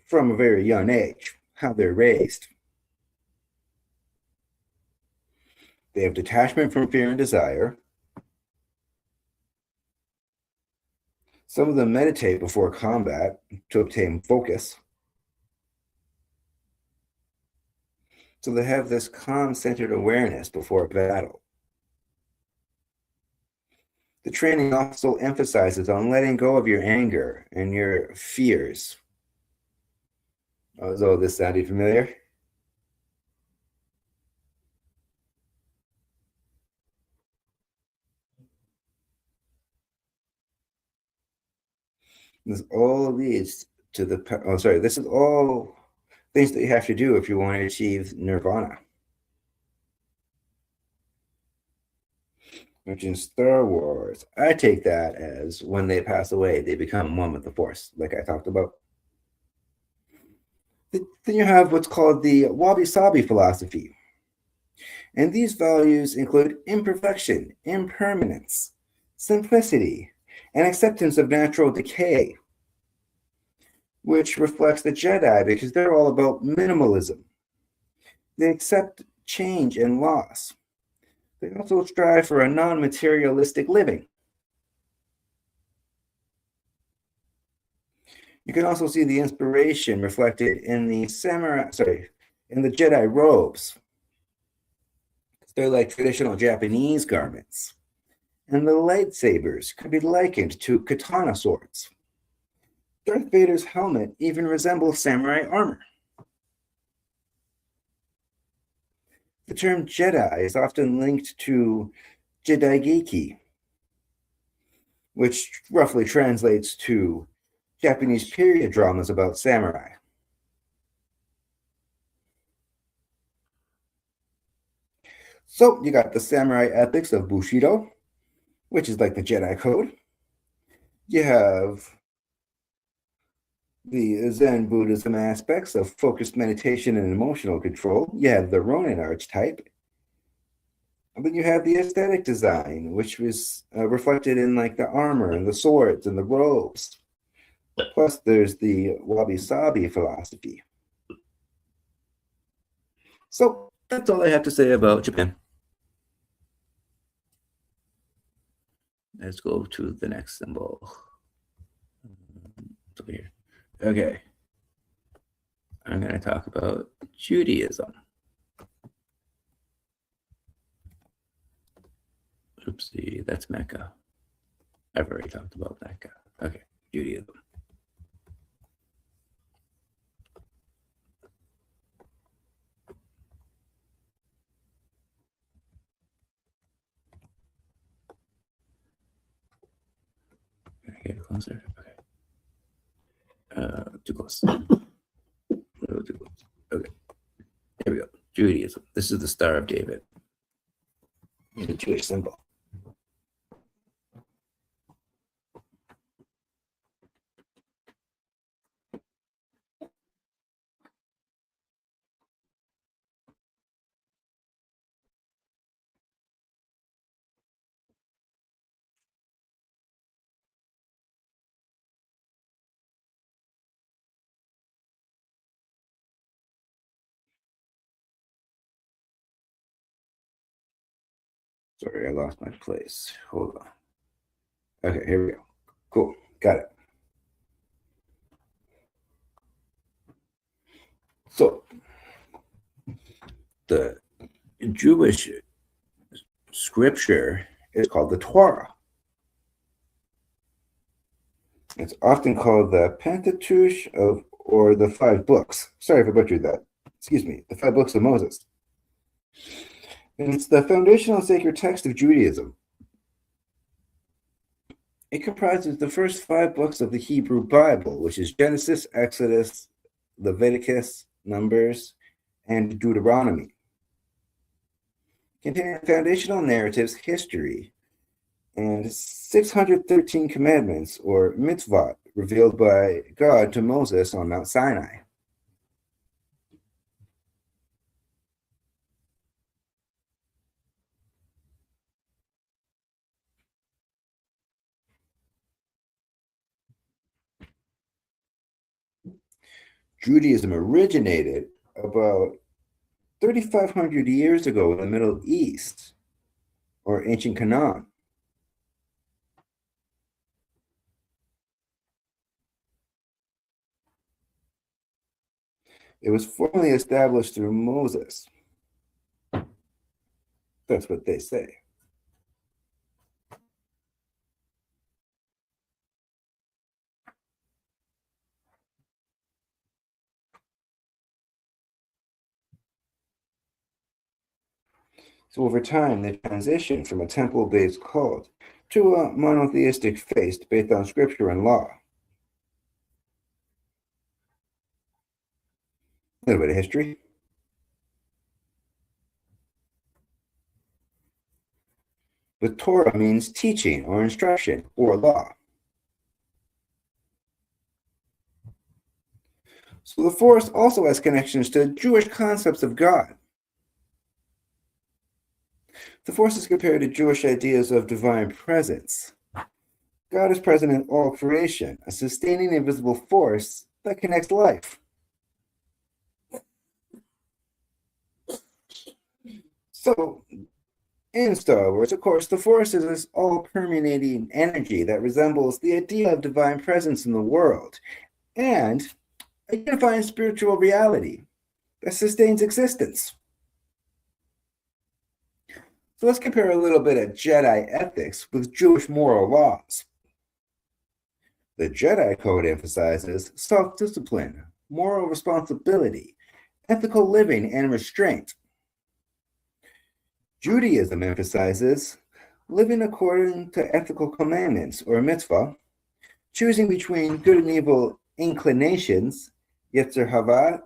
from a very young age, how they're raised. They have detachment from fear and desire. Some of them meditate before combat to obtain focus. So they have this calm-centered awareness before battle. The training also emphasizes on letting go of your anger and your fears. Is all this sounding familiar? This all leads to this is all things that you have to do if you want to achieve nirvana. Which in Star Wars, I take that as when they pass away, they become one with the Force, like I talked about. Then you have what's called the wabi-sabi philosophy. And these values include imperfection, impermanence, simplicity, and acceptance of natural decay, which reflects the Jedi because they're all about minimalism. They accept change and loss. They also strive for a non-materialistic living. You can also see the inspiration reflected in the in the Jedi robes. They're like traditional Japanese garments. And the lightsabers could be likened to katana swords. Darth Vader's helmet even resembles samurai armor. The term Jedi is often linked to Jidaigeki, which roughly translates to Japanese period dramas about samurai. So you got the samurai ethics of Bushido, which is like the Jedi code. You have the Zen Buddhism aspects of focused meditation and emotional control. You have the Ronin archetype. And then you have the aesthetic design, which was reflected in like the armor and the swords and the robes. Plus, there's the wabi-sabi philosophy. So that's all I have to say about Japan. Let's go to the next symbol. It's over here. Okay. I'm going to talk about Judaism. Oopsie, that's Mecca. I've already talked about Mecca. Okay, Judaism. Can I get it closer? Okay. Too close. Too close. Okay. Here we go. Judaism. This is the Star of David. The Jewish symbol. Sorry, I lost my place. Hold on. Okay, here we go. Cool. Got it. So, the Jewish scripture is called the Torah. It's often called the Pentateuch or the five books. Sorry if I butchered that. Excuse me, the five books of Moses. And it's the foundational sacred text of Judaism. It comprises the first five books of the Hebrew Bible, which is Genesis, Exodus, Leviticus, Numbers, and Deuteronomy, containing foundational narratives, history, and 613 commandments, or mitzvot, revealed by God to Moses on Mount Sinai. Judaism originated about 3,500 years ago in the Middle East, or ancient Canaan. It was formally established through Moses. That's what they say. So over time, they transitioned from a temple-based cult to a monotheistic faith based on scripture and law. A little bit of history. The Torah means teaching or instruction or law. So the forest also has connections to Jewish concepts of God. The force is compared to Jewish ideas of divine presence. God is present in all creation, a sustaining invisible force that connects life. So, in Star Wars, of course, the force is this all-permeating energy that resembles the idea of divine presence in the world and a unifying spiritual reality that sustains existence. So let's compare a little bit of Jedi ethics with Jewish moral laws. The Jedi Code emphasizes self-discipline, moral responsibility, ethical living, and restraint. Judaism emphasizes living according to ethical commandments, or mitzvah, choosing between good and evil inclinations, Yetzer Havtav,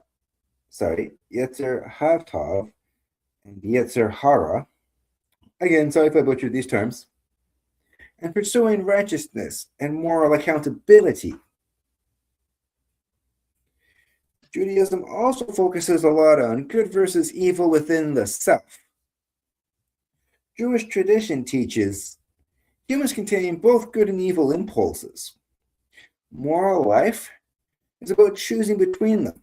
and Yetzer Hara. Again, sorry if I butchered these terms. And pursuing righteousness and moral accountability. Judaism also focuses a lot on good versus evil within the self. Jewish tradition teaches humans contain both good and evil impulses. Moral life is about choosing between them.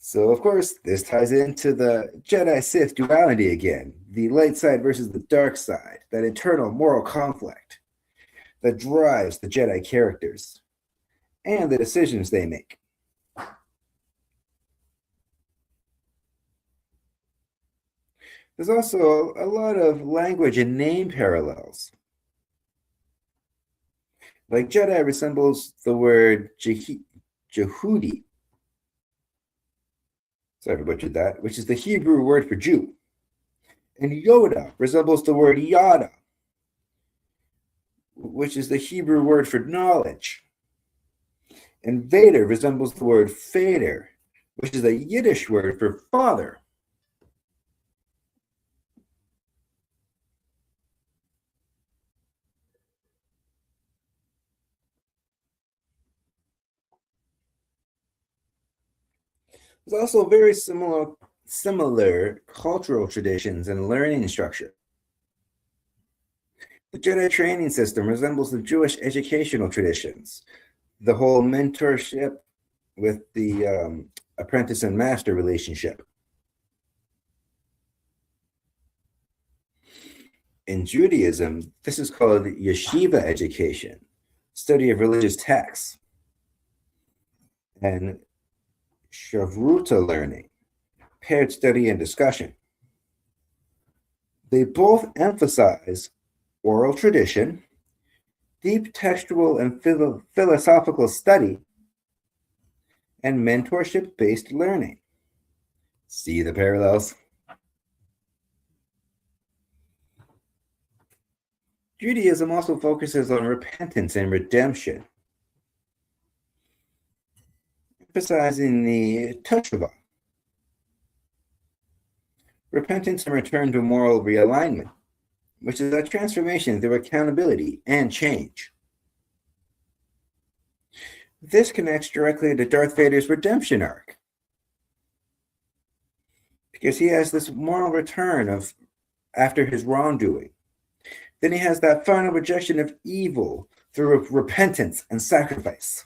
So, of course, this ties into the Jedi-Sith duality again, the light side versus the dark side, that internal moral conflict that drives the Jedi characters and the decisions they make. There's also a lot of language and name parallels. Like Jedi resembles the word Jehudi. Sorry if I butchered that, which is the Hebrew word for Jew. And Yoda resembles the word Yada, which is the Hebrew word for knowledge. And Vader resembles the word Fader, which is a Yiddish word for father. There's also very similar cultural traditions and learning structure. The Jedi training system resembles the Jewish educational traditions, the whole mentorship with the apprentice and master relationship. In Judaism, this is called yeshiva education, study of religious texts, and shavruta learning, paired study and discussion. They both emphasize oral tradition, deep textual and philosophical study, and mentorship-based learning. See the parallels? Judaism also focuses on repentance and redemption, emphasizing the teshuvah, repentance and return to moral realignment, which is a transformation through accountability and change. This connects directly to Darth Vader's redemption arc, because he has this moral return after his wrongdoing. Then he has that final rejection of evil through repentance and sacrifice.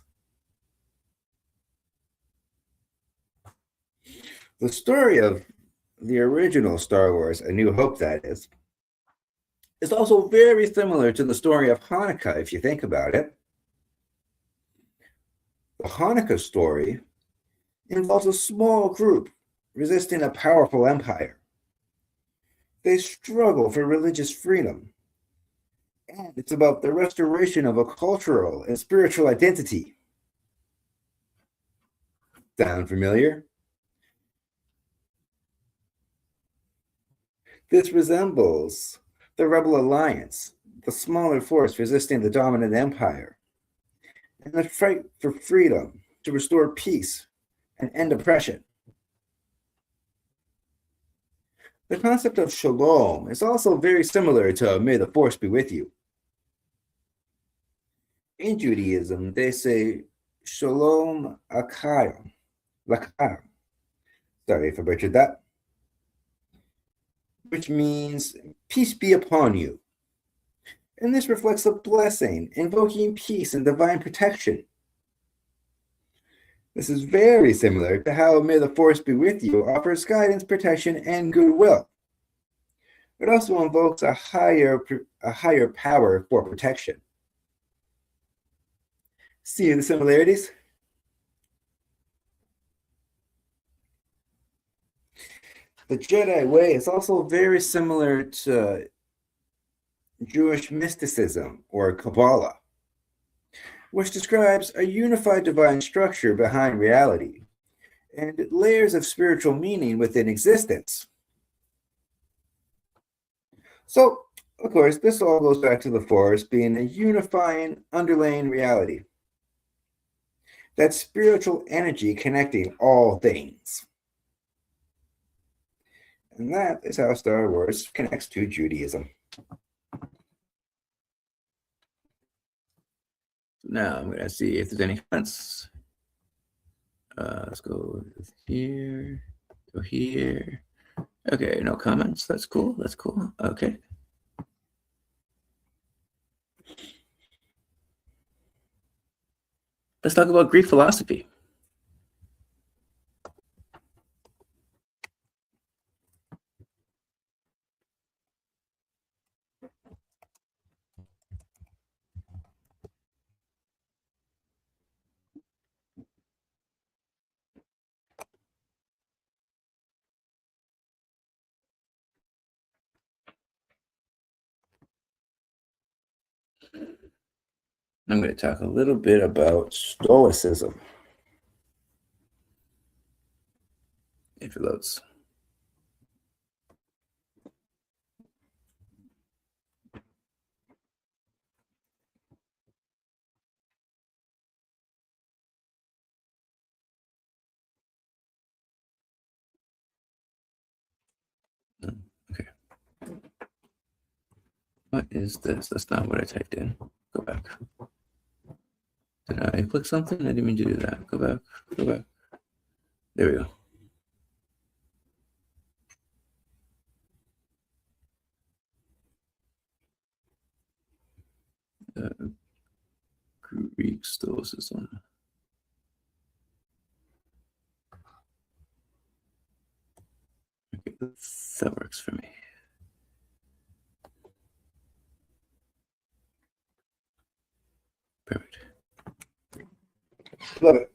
The story of the original Star Wars, A New Hope, that is also very similar to the story of Hanukkah, if you think about it. The Hanukkah story involves a small group resisting a powerful empire. They struggle for religious freedom, and it's about the restoration of a cultural and spiritual identity. Sound familiar? This resembles the Rebel Alliance, the smaller force resisting the dominant empire, and the fight for freedom to restore peace and end oppression. The concept of shalom is also very similar to May the Force be with you. In Judaism, they say shalom akayim, lakayim. Sorry if I butchered that. Which means peace be upon you. And this reflects a blessing, invoking peace and divine protection. This is very similar to how May the Force be with you offers guidance, protection, and goodwill. It also invokes a higher power for protection. See the similarities? The Jedi way is also very similar to Jewish mysticism or Kabbalah, which describes a unified divine structure behind reality and layers of spiritual meaning within existence. So, of course, this all goes back to the Force being a unifying, underlying reality. That spiritual energy connecting all things. And that is how Star Wars connects to Judaism. Now I'm going to see if there's any comments. Let's go here, go here. Okay, no comments. That's cool. That's cool. Okay. Let's talk about Greek philosophy. I'm going to talk a little bit about Stoicism. If it loads. Okay. What is this? That's not what I typed in. Go back. Did I click something? I didn't mean to do that. Go back. Go back. There we go. Greek Stoicism. Okay, that works for me. Perfect. Love it.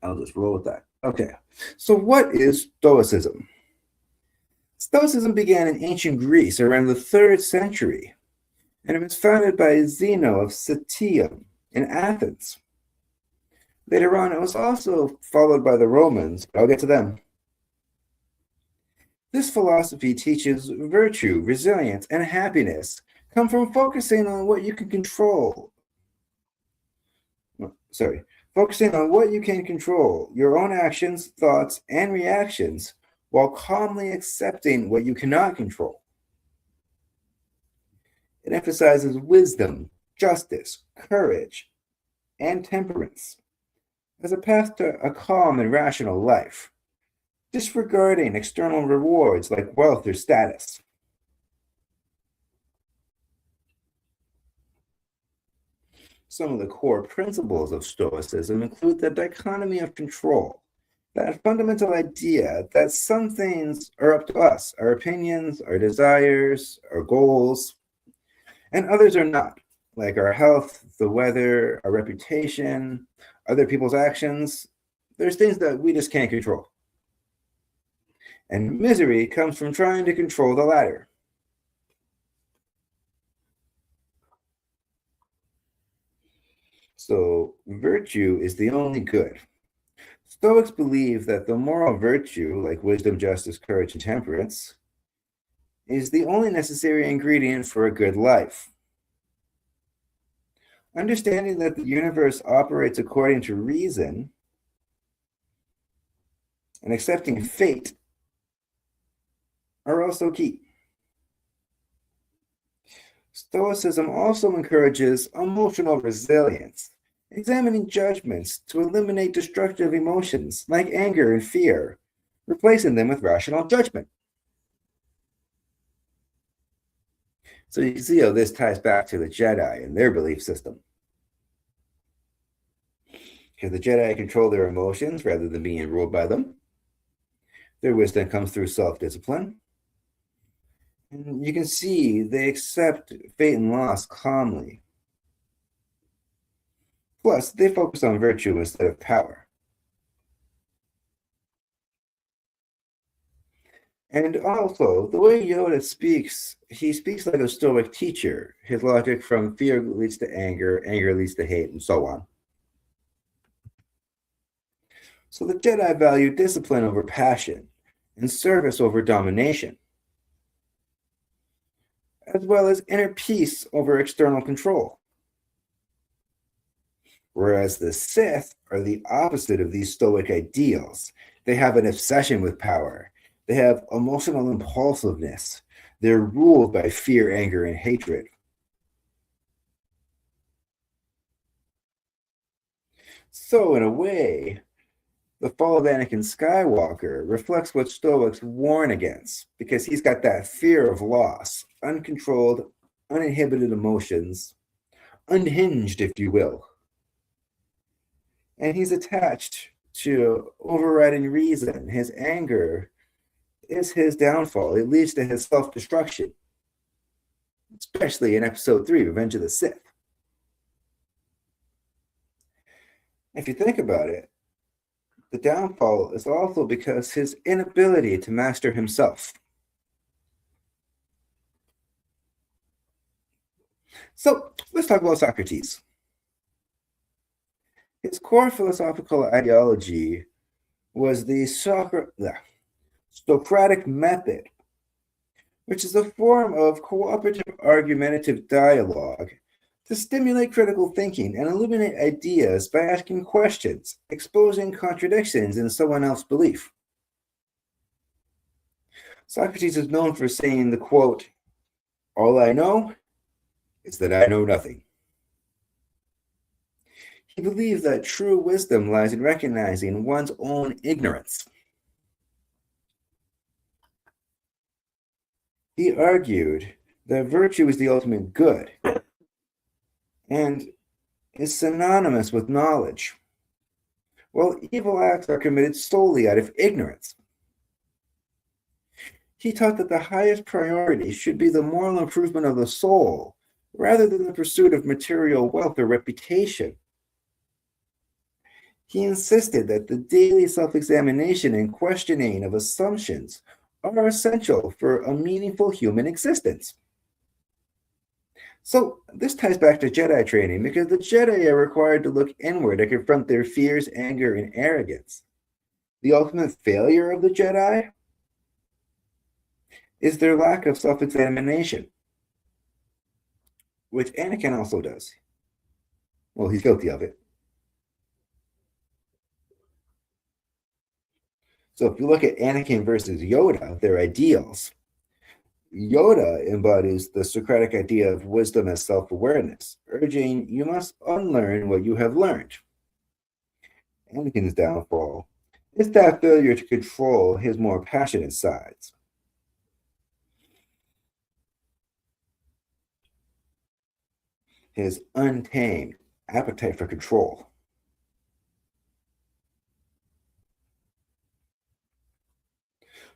I'll just roll with that. Okay. So what is Stoicism? Stoicism began in ancient Greece around the 3rd century, and it was founded by Zeno of Citium in Athens. Later on, it was also followed by the Romans, but I'll get to them. This philosophy teaches virtue, resilience, and happiness come from focusing on what you can control. Focusing on what you can control, your own actions, thoughts, and reactions, while calmly accepting what you cannot control. It emphasizes wisdom, justice, courage, and temperance as a path to a calm and rational life, disregarding external rewards like wealth or status. Some of the core principles of Stoicism include the dichotomy of control, that fundamental idea that some things are up to us, our opinions, our desires, our goals, and others are not, like our health, the weather, our reputation, other people's actions. There's things that we just can't control. And misery comes from trying to control the latter. So virtue is the only good. Stoics believe that the moral virtue, like wisdom, justice, courage, and temperance, is the only necessary ingredient for a good life. Understanding that the universe operates according to reason and accepting fate are also key. Stoicism also encourages emotional resilience, examining judgments to eliminate destructive emotions like anger and fear, replacing them with rational judgment. So you can see how this ties back to the Jedi and their belief system. Because the Jedi control their emotions rather than being ruled by them. Their wisdom comes through self-discipline. And you can see they accept fate and loss calmly. Plus, they focus on virtue instead of power. And also, the way Yoda speaks, he speaks like a Stoic teacher. His logic from fear leads to anger, anger leads to hate, and so on. So the Jedi value discipline over passion and service over domination, as well as inner peace over external control. Whereas the Sith are the opposite of these Stoic ideals. They have an obsession with power. They have emotional impulsiveness. They're ruled by fear, anger, and hatred. So in a way, the fall of Anakin Skywalker reflects what Stoics warn against, because he's got that fear of loss, uncontrolled, uninhibited emotions, unhinged, if you will. And he's attached to overriding reason. His anger is his downfall. It leads to his self-destruction, especially in Episode 3, Revenge of the Sith. If you think about it, the downfall is also because his inability to master himself. So let's talk about Socrates. His core philosophical ideology was the Socratic method, which is a form of cooperative argumentative dialogue to stimulate critical thinking and illuminate ideas by asking questions, exposing contradictions in someone else's belief. Socrates is known for saying the quote, "All I know is that I know nothing." He believed that true wisdom lies in recognizing one's own ignorance. He argued that virtue is the ultimate good and is synonymous with knowledge, while evil acts are committed solely out of ignorance. He taught that the highest priority should be the moral improvement of the soul, rather than the pursuit of material wealth or reputation. He insisted that the daily self-examination and questioning of assumptions are essential for a meaningful human existence. So this ties back to Jedi training, because the Jedi are required to look inward and confront their fears, anger, and arrogance. The ultimate failure of the Jedi is their lack of self-examination, which Anakin also does. Well, he's guilty of it. So if you look at Anakin versus Yoda, their ideals, Yoda embodies the Socratic idea of wisdom as self-awareness, urging you must unlearn what you have learned. Anakin's downfall is that failure to control his more passionate sides. His untamed appetite for control.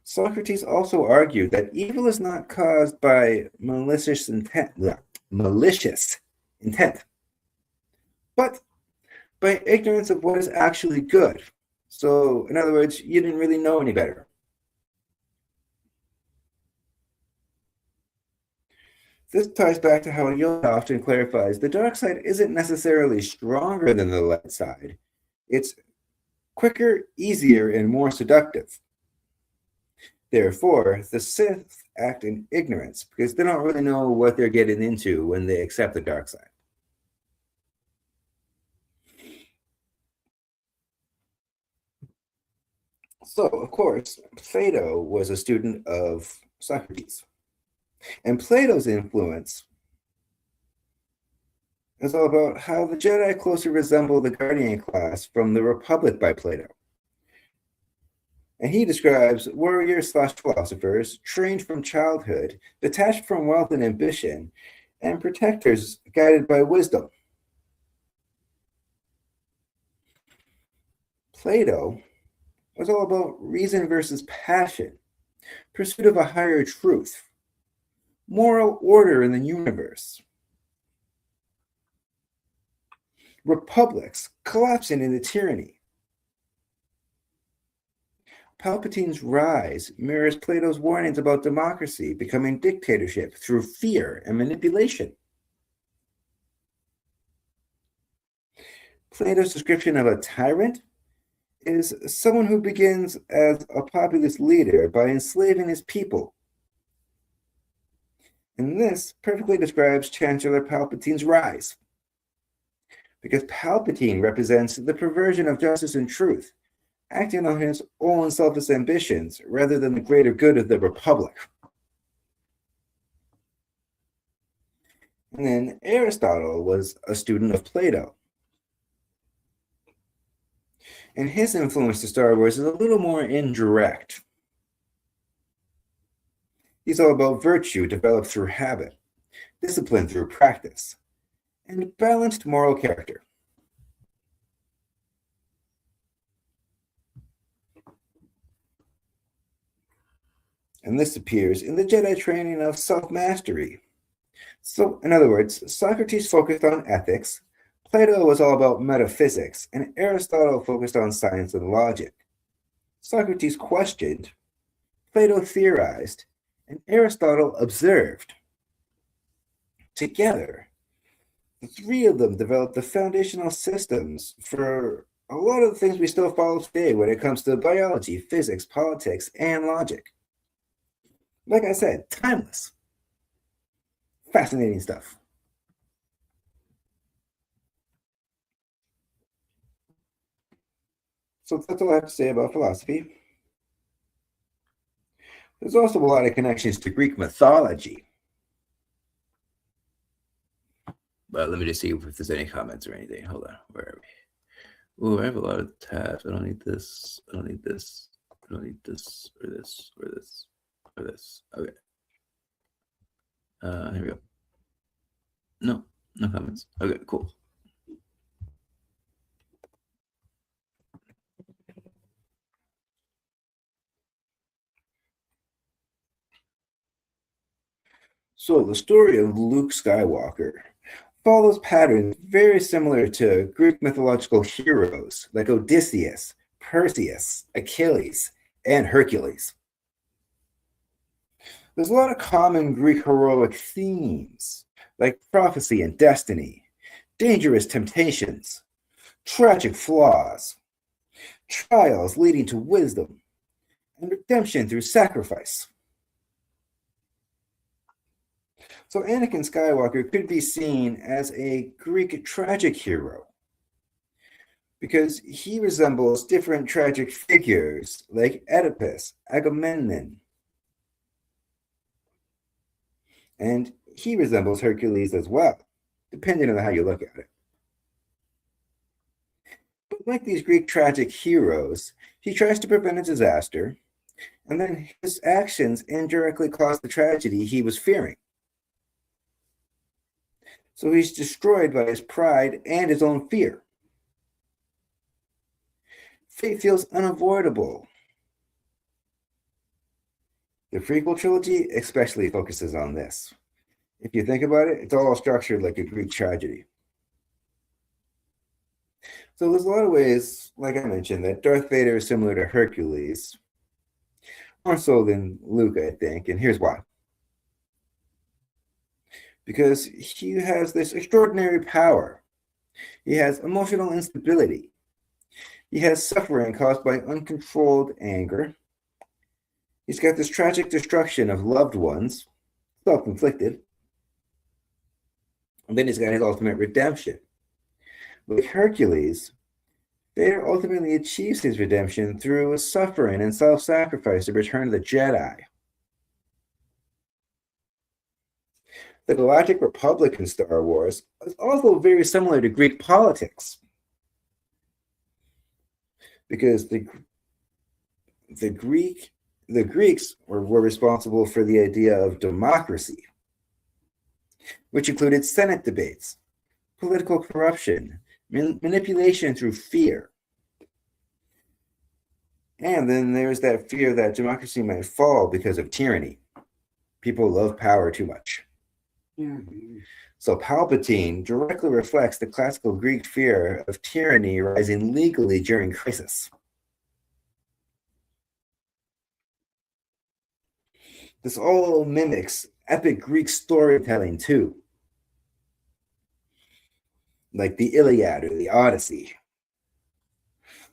Socrates also argued that evil is not caused by malicious intent, but by ignorance of what is actually good. So, in other words, you didn't really know any better. This ties back to how Yoda often clarifies the dark side isn't necessarily stronger than the light side. It's quicker, easier, and more seductive. Therefore, the Sith act in ignorance because they don't really know what they're getting into when they accept the dark side. So, of course, Plato was a student of Socrates. And Plato's influence is all about how the Jedi closely resemble the Guardian class from the Republic by Plato. And he describes warriors/philosophers trained from childhood, detached from wealth and ambition, and protectors guided by wisdom. Plato was all about reason versus passion, pursuit of a higher truth, moral order in the universe, republics collapsing into tyranny. Palpatine's rise mirrors Plato's warnings about democracy becoming dictatorship through fear and manipulation. Plato's description of a tyrant is someone who begins as a populist leader by enslaving his people. And this perfectly describes Chancellor Palpatine's rise, because Palpatine represents the perversion of justice and truth, acting on his own selfish ambitions rather than the greater good of the Republic. And then Aristotle was a student of Plato. And his influence to Star Wars is a little more indirect. He's all about virtue developed through habit, discipline through practice, and balanced moral character. And this appears in the Jedi training of self-mastery. So, in other words, Socrates focused on ethics, Plato was all about metaphysics, and Aristotle focused on science and logic. Socrates questioned, Plato theorized, and Aristotle observed. Together, The three of them developed the foundational systems for a lot of the things we still follow today when it comes to biology, physics, politics, and logic. Like I said, timeless. Fascinating stuff. So that's all I have to say about philosophy. There's also a lot of connections to Greek mythology. But let me just see if there's any comments or anything. Hold on. Where are we? Oh, I have a lot of tabs. I don't need this. I don't need this. I don't need this or this or this or this. Okay. Here we go. No comments. Okay, cool. So the story of Luke Skywalker follows patterns very similar to Greek mythological heroes like Odysseus, Perseus, Achilles, and Hercules. There's a lot of common Greek heroic themes like prophecy and destiny, dangerous temptations, tragic flaws, trials leading to wisdom, and redemption through sacrifice. So Anakin Skywalker could be seen as a Greek tragic hero because he resembles different tragic figures like Oedipus, Agamemnon, and he resembles Hercules as well, depending on how you look at it. But like these Greek tragic heroes, he tries to prevent a disaster, and then his actions indirectly cause the tragedy he was fearing. So he's destroyed by his pride and his own fear. Fate feels unavoidable. The prequel trilogy especially focuses on this. If you think about it, it's all structured like a Greek tragedy. So there's a lot of ways, like I mentioned, that Darth Vader is similar to Hercules, more so than Luke, I think, and here's why. Because he has this extraordinary power. He has emotional instability. He has suffering caused by uncontrolled anger. He's got this tragic destruction of loved ones, self-inflicted. And then he's got his ultimate redemption. Like Hercules, Vader ultimately achieves his redemption through suffering and self-sacrifice to return to the Jedi. The Galactic Republic in Star Wars is also very similar to Greek politics, because the Greeks were responsible for the idea of democracy, which included Senate debates, political corruption, manipulation through fear. And then there's that fear that democracy might fall because of tyranny. People love power too much. Mm-hmm. So Palpatine directly reflects the classical Greek fear of tyranny rising legally during crisis. This all mimics epic Greek storytelling too, like the Iliad or the Odyssey.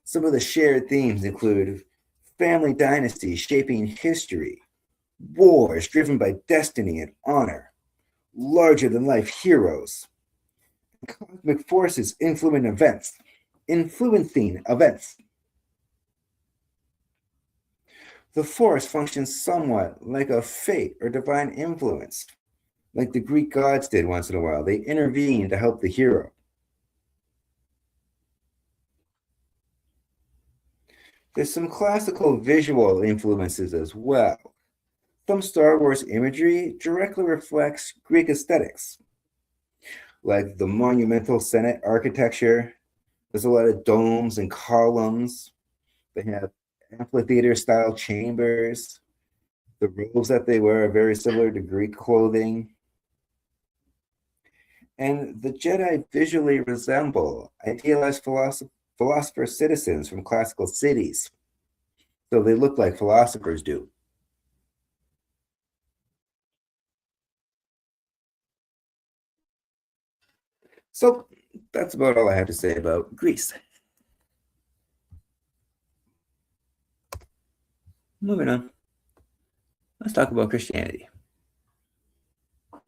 Some of the shared themes include family dynasties shaping history, wars driven by destiny and honor, larger-than-life heroes, cosmic forces influencing events. The Force functions somewhat like a fate or divine influence, like the Greek gods did once in a while. They intervene to help the hero. There's some classical visual influences as well. Some Star Wars imagery directly reflects Greek aesthetics, like the monumental Senate architecture. There's a lot of domes and columns. They have amphitheater-style chambers. The robes that they wear are very similar to Greek clothing. And the Jedi visually resemble idealized philosopher citizens from classical cities. So they look like philosophers do. So that's about all I have to say about Greece. Moving on. Let's talk about Christianity. I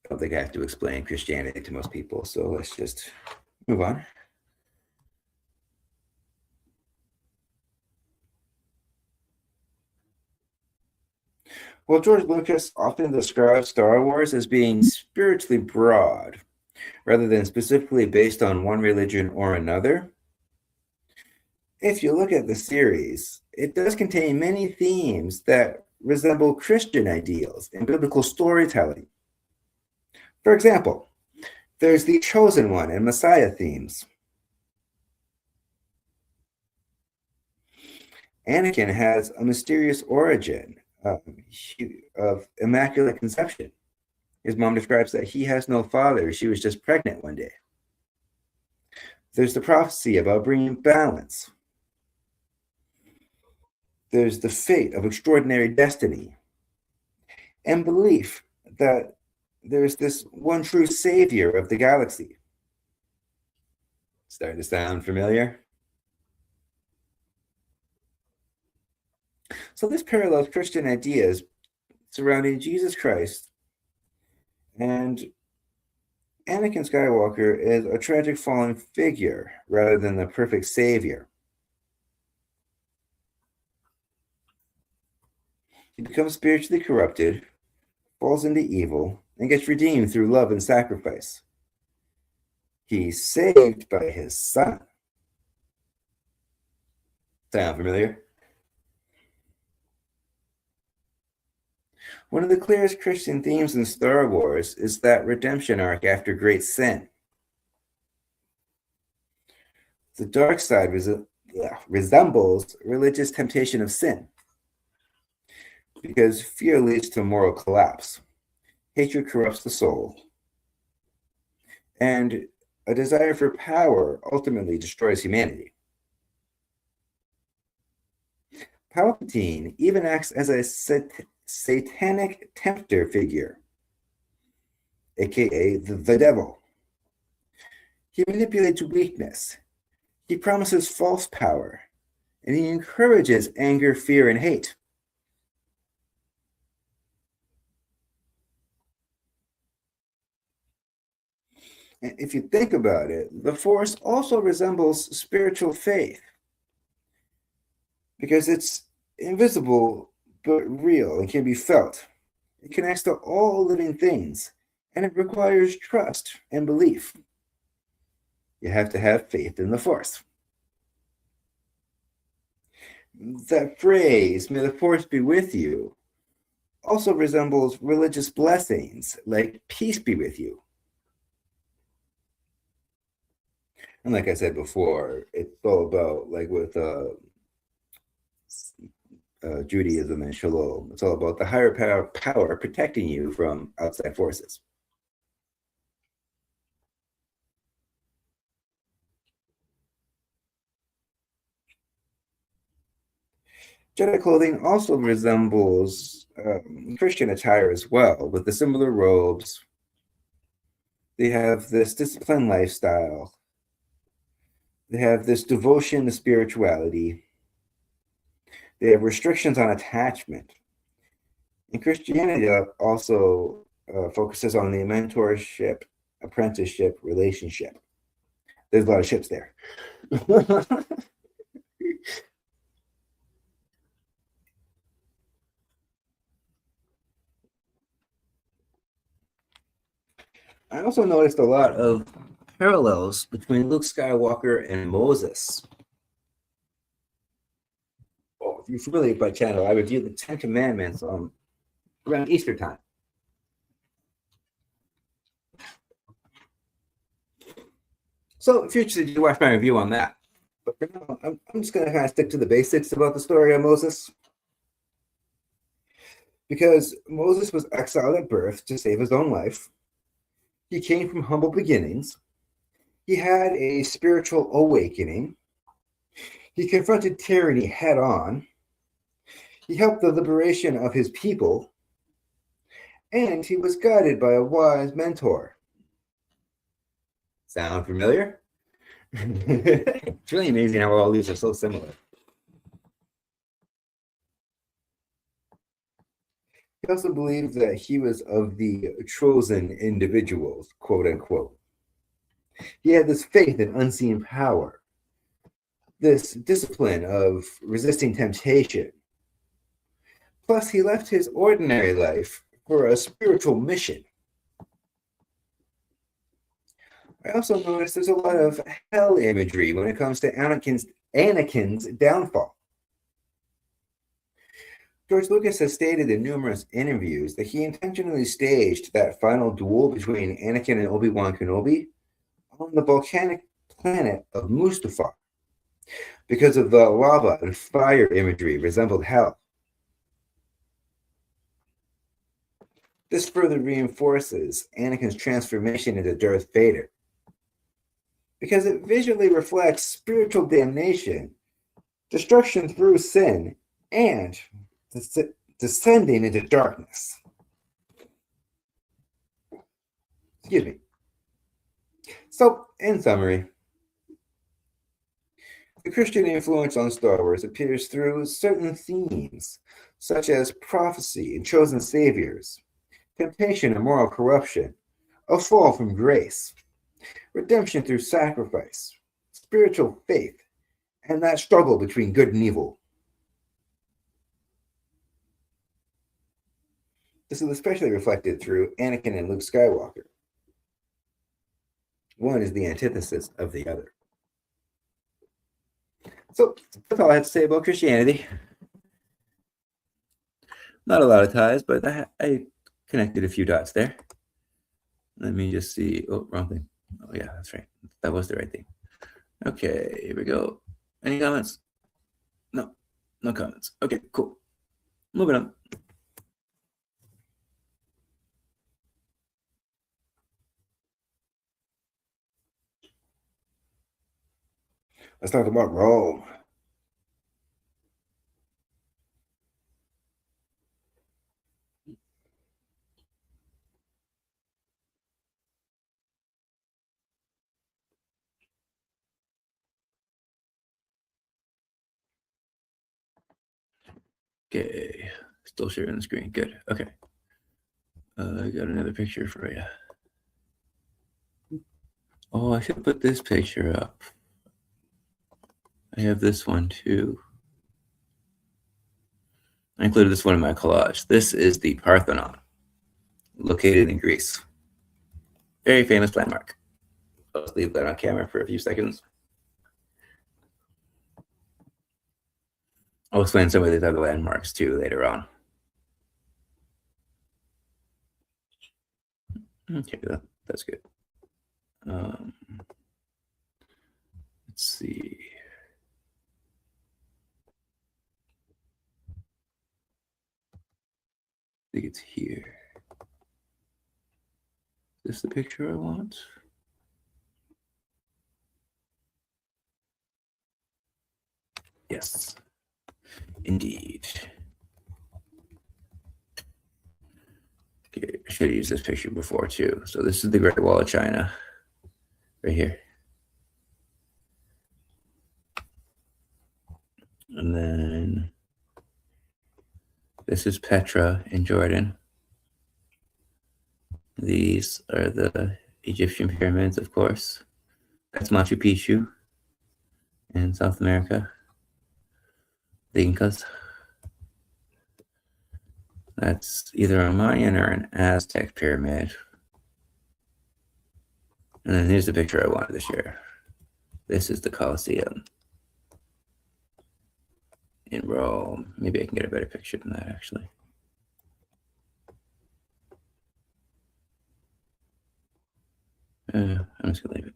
don't think I have to explain Christianity to most people, so let's just move on. Well, George Lucas often describes Star Wars as being spiritually broad, rather than specifically based on one religion or another. If you look at the series, it does contain many themes that resemble Christian ideals and biblical storytelling. For example, there's the Chosen One and Messiah themes. Anakin has a mysterious origin of immaculate conception. His mom describes that he has no father. She was just pregnant one day. There's the prophecy about bringing balance. There's the fate of extraordinary destiny and belief that there's this one true savior of the galaxy. Starting to sound familiar? So this parallels Christian ideas surrounding Jesus Christ, and Anakin Skywalker is a tragic fallen figure rather than the perfect savior. He becomes spiritually corrupted, falls into evil, and gets redeemed through love and sacrifice. He's saved by his son. Sound familiar? One of the clearest Christian themes in Star Wars is that redemption arc after great sin. The dark side resembles religious temptation of sin, because fear leads to moral collapse. Hatred corrupts the soul, and a desire for power ultimately destroys humanity. Palpatine even acts as a satanic tempter figure, aka the devil. He manipulates weakness, he promises false power, and he encourages anger, fear, and hate. And if you think about it, the Force also resembles spiritual faith because it's invisible but real and can be felt. It connects to all living things, and it requires trust and belief. You have to have faith in the Force. That phrase, "may the Force be with you," also resembles religious blessings like "peace be with you." And like I said before, it's all about, like with Judaism and Shalom, it's all about the higher power protecting you from outside forces. Jedi clothing also resembles Christian attire as well, with the similar robes. They have this disciplined lifestyle. They have this devotion to spirituality. They have restrictions on attachment. And Christianity also focuses on the mentorship, apprenticeship, relationship. There's a lot of ships there. I also noticed a lot of parallels between Luke Skywalker and Moses. Oh, if you're familiar with my channel, I review the Ten Commandments around Easter time. So if you're interested, you can watch my review on that. But for now, I'm just going to kind of stick to the basics about the story of Moses. Because Moses was exiled at birth to save his own life. He came from humble beginnings. He had a spiritual awakening. He confronted tyranny head on. He helped the liberation of his people. and he was guided by a wise mentor. Sound familiar? It's really amazing how all these are so similar. He also believed that he was of the chosen individuals, quote unquote. He had this faith in unseen power, this discipline of resisting temptation. Plus, he left his ordinary life for a spiritual mission. I also noticed there's a lot of hell imagery when it comes to Anakin's downfall. George Lucas has stated in numerous interviews that he intentionally staged that final duel between Anakin and Obi-Wan Kenobi on the volcanic planet of Mustafar because of the lava and fire imagery resembled hell. This further reinforces Anakin's transformation into Darth Vader because it visually reflects spiritual damnation, destruction through sin, and descending into darkness. Excuse me. So, in summary, the Christian influence on Star Wars appears through certain themes, such as prophecy and chosen saviors, temptation and moral corruption, a fall from grace, redemption through sacrifice, spiritual faith, and that struggle between good and evil. This is especially reflected through Anakin and Luke Skywalker. One is the antithesis of the other. So that's all I have to say about Christianity. Not a lot of ties, but I connected a few dots there. Let me just see. Oh, wrong thing. Oh, yeah, that's right. That was the right thing. Okay, here we go. Any comments? No, no comments. Okay, cool. Moving on. Let's talk about Rome. Okay, still sharing the screen. Good. Okay. I got another picture for you. Oh, I should put this picture up. I have this one too. I included this one in my collage. This is the Parthenon, located in Greece. Very famous landmark. Let's leave that on camera for a few seconds. I'll explain some of these other landmarks too later on. Okay, that's good. Let's see. I think it's here. Is this the picture I want? Yes, indeed. Okay, I should have used this picture before too. So this is the Great Wall of China, right here. And then this is Petra in Jordan. These are the Egyptian pyramids, of course. That's Machu Picchu in South America. The Incas. That's either a Mayan or an Aztec pyramid. And then here's the picture I wanted to share. This is the Colosseum in Rome. Maybe I can get a better picture than that, actually. I'm just gonna leave it.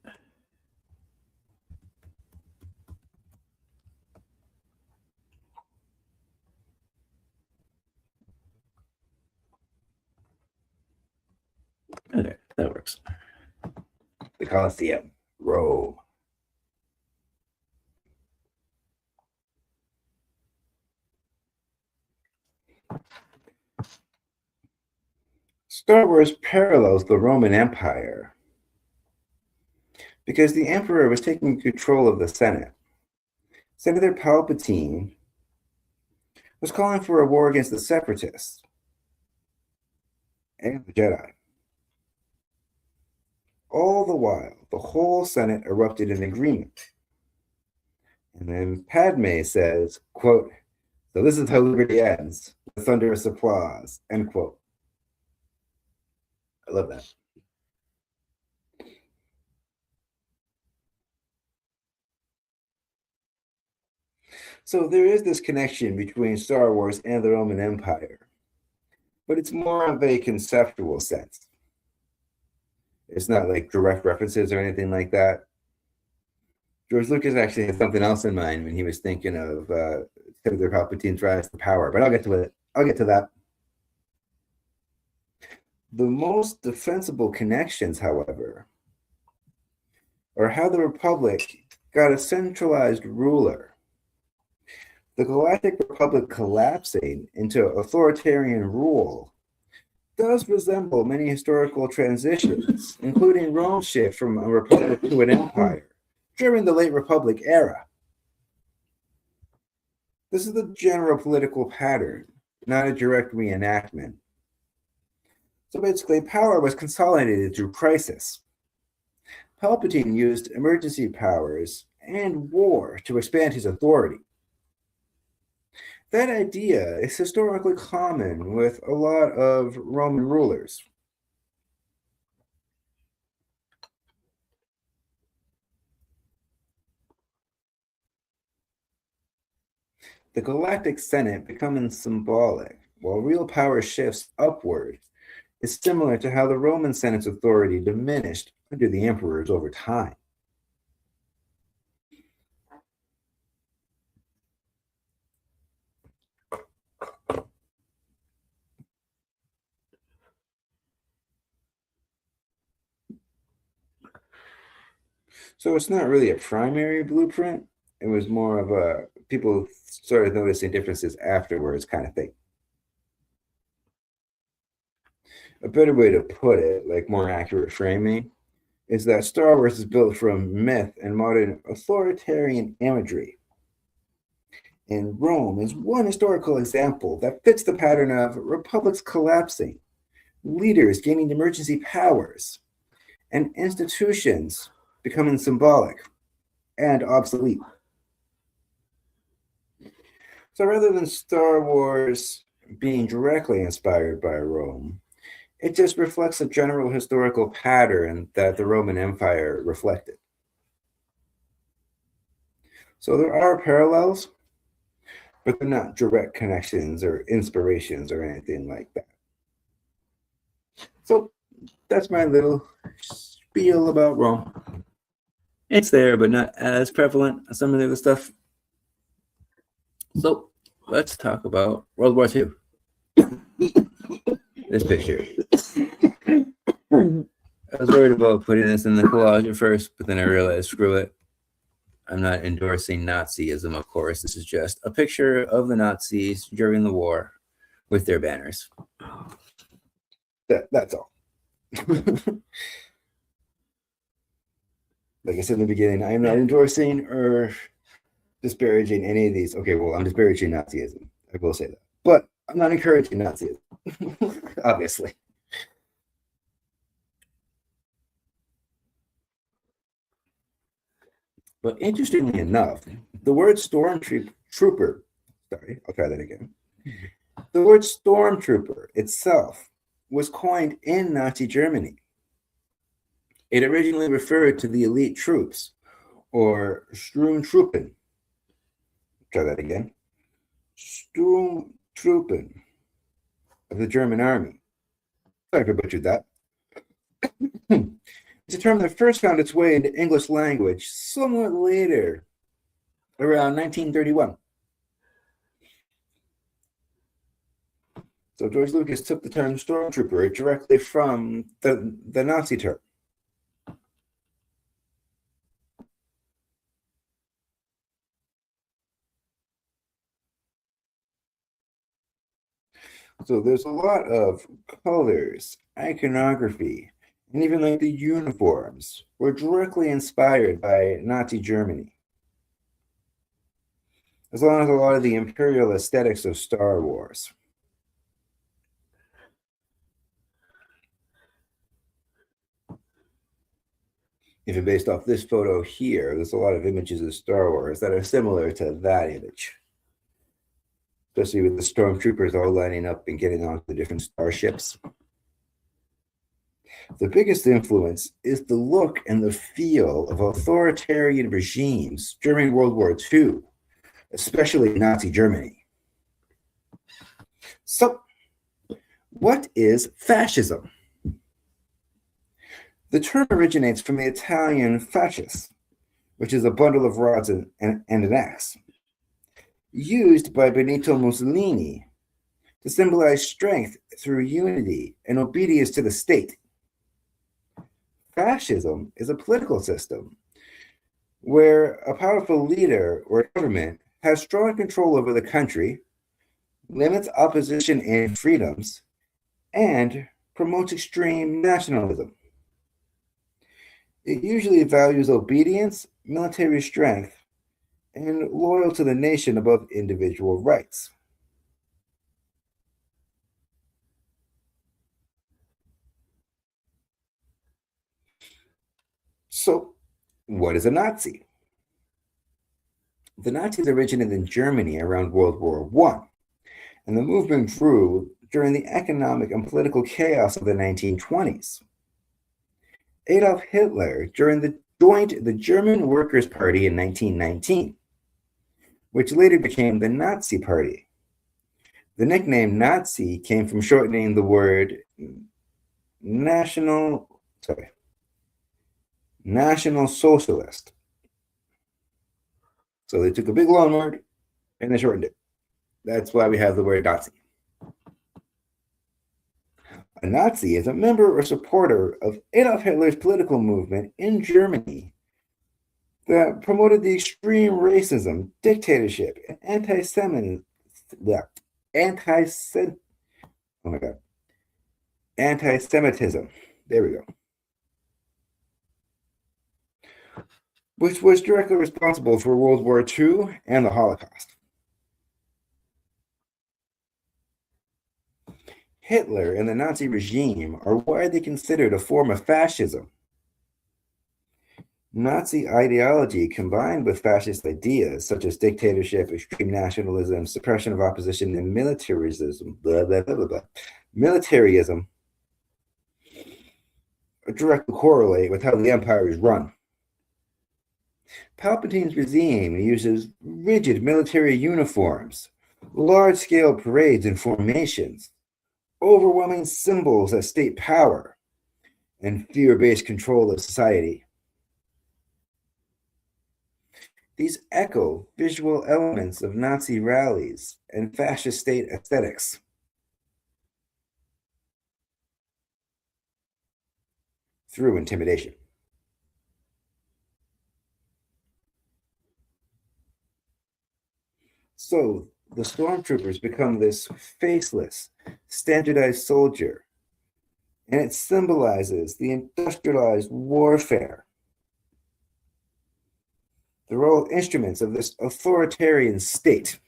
Okay, that works. The Colosseum, Rome. Star Wars parallels the Roman Empire because the emperor was taking control of the Senate. Senator Palpatine was calling for a war against the Separatists and the Jedi. All the while, the whole Senate erupted in agreement. And then Padme says, quote, "So this is how liberty ends, with thunderous applause," end quote. I love that. So there is this connection between Star Wars and the Roman Empire, but it's more of a conceptual sense. It's not like direct references or anything like that. George Lucas actually had something else in mind when he was thinking of Senator Palpatine's rise to power, but I'll get to it. I'll get to that. The most defensible connections, however, are how the Republic got a centralized ruler. The Galactic Republic collapsing into authoritarian rule does resemble many historical transitions, including Rome's shift from a republic to an empire during the late Republic era. This is the general political pattern, not a direct reenactment. So basically, power was consolidated through crisis. Palpatine used emergency powers and war to expand his authority. That idea is historically common with a lot of Roman rulers. The Galactic Senate becoming symbolic, while real power shifts upward, is similar to how the Roman Senate's authority diminished under the emperors over time. So it's not really a primary blueprint. It was more of a people started noticing differences afterwards kind of thing. A better way to put it, like more accurate framing, is that Star Wars is built from myth and modern authoritarian imagery. And Rome is one historical example that fits the pattern of republics collapsing, leaders gaining emergency powers, and institutions becoming symbolic and obsolete. So rather than Star Wars being directly inspired by Rome, it just reflects a general historical pattern that the Roman Empire reflected. So there are parallels, but they're not direct connections or inspirations or anything like that. So that's my little spiel about Rome. It's there, but not as prevalent as some of the other stuff. So let's talk about World War II. This picture. I was worried about putting this in the collage at first, but then I realized, screw it. I'm not endorsing Nazism, of course. This is just a picture of the Nazis during the war with their banners. That's all. Like I said in the beginning, I am not endorsing or disparaging any of these. Okay, well, I'm disparaging Nazism. I will say that. But I'm not encouraging Nazism, obviously. But interestingly enough, the word stormtrooper, sorry, I'll try that again. The word stormtrooper itself was coined in Nazi Germany. It originally referred to the elite troops, or Sturmtruppen. Try that again. Sturmtruppen of the German army. Sorry if I butchered that. It's a term that first found its way into English language somewhat later, around 1931. So George Lucas took the term stormtrooper directly from the Nazi term. So there's a lot of colors iconography, and even like the uniforms were directly inspired by Nazi Germany, as well as a lot of the imperial aesthetics of Star Wars. If you're based off this photo here, there's a lot of images of Star Wars that are similar to that image, especially with the stormtroopers all lining up and getting onto the different starships. The biggest influence is the look and the feel of authoritarian regimes during World War II, especially Nazi Germany. So, what is fascism? The term originates from the Italian fascis, which is a bundle of rods and an axe, used by Benito Mussolini to symbolize strength through unity and obedience to the state. Fascism is a political system where a powerful leader or government has strong control over the country, limits opposition and freedoms, and promotes extreme nationalism. It usually values obedience, military strength, and loyal to the nation above individual rights. So, what is a Nazi? The Nazis originated in Germany around World War I, and the movement grew during the economic and political chaos of the 1920s. Adolf Hitler joined the German Workers' Party in 1919, which later became the Nazi Party. The nickname Nazi came from shortening the word National Socialist. So they took a big long word and they shortened it. That's why we have the word Nazi. A Nazi is a member or supporter of Adolf Hitler's political movement in Germany that promoted the extreme racism, dictatorship, and anti-Semitism. There we go. Which was directly responsible for World War II and the Holocaust. Hitler and the Nazi regime are widely considered a form of fascism. Nazi ideology combined with fascist ideas such as dictatorship, extreme nationalism, suppression of opposition, and militarism, directly correlate with how the empire is run. Palpatine's regime uses rigid military uniforms, large-scale parades and formations, overwhelming symbols of state power, and fear-based control of society. These echo visual elements of Nazi rallies and fascist state aesthetics. Through intimidation. So the stormtroopers become this faceless, standardized soldier, and it symbolizes the industrialized warfare. They're all instruments of this authoritarian state.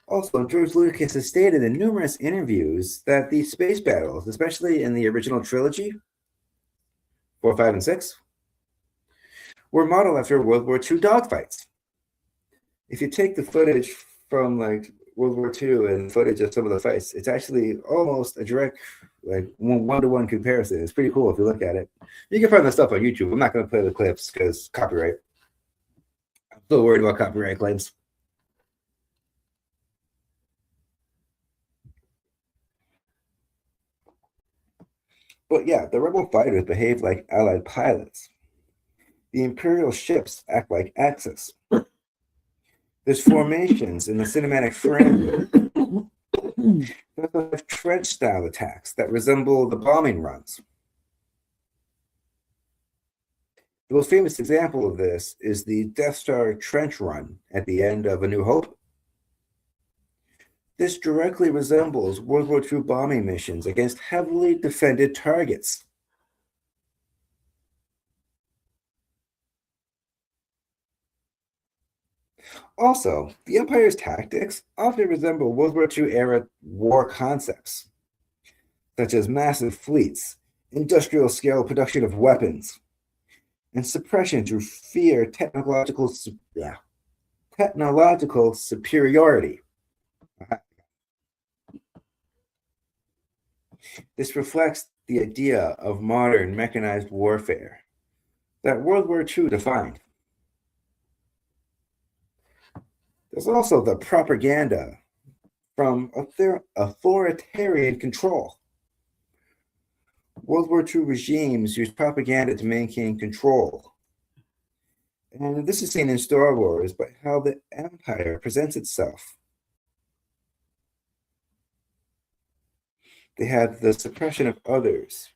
Also, George Lucas has stated in numerous interviews that these space battles, especially in the original trilogy, 4, 5, and 6, were modeled after World War II dogfights. If you take the footage from like World War II and footage of some of the fights, it's actually almost a direct like one-to-one comparison. It's pretty cool if you look at it. You can find the stuff on YouTube. I'm not going to play the clips because copyright. I'm still worried about copyright claims. But yeah, the rebel fighters behave like Allied pilots. The Imperial ships act like Axis. There's formations in the cinematic frame. There's trench-style attacks that resemble the bombing runs. The most famous example of this is the Death Star trench run at the end of A New Hope. This directly resembles World War II bombing missions against heavily defended targets. Also, the Empire's tactics often resemble World War II era war concepts, such as massive fleets, industrial scale production of weapons, and suppression through fear technological superiority. This reflects the idea of modern mechanized warfare that World War II defined. There's also the propaganda from authoritarian control. World War II regimes used propaganda to maintain control. And this is seen in Star Wars by how the Empire presents itself. They have the suppression of others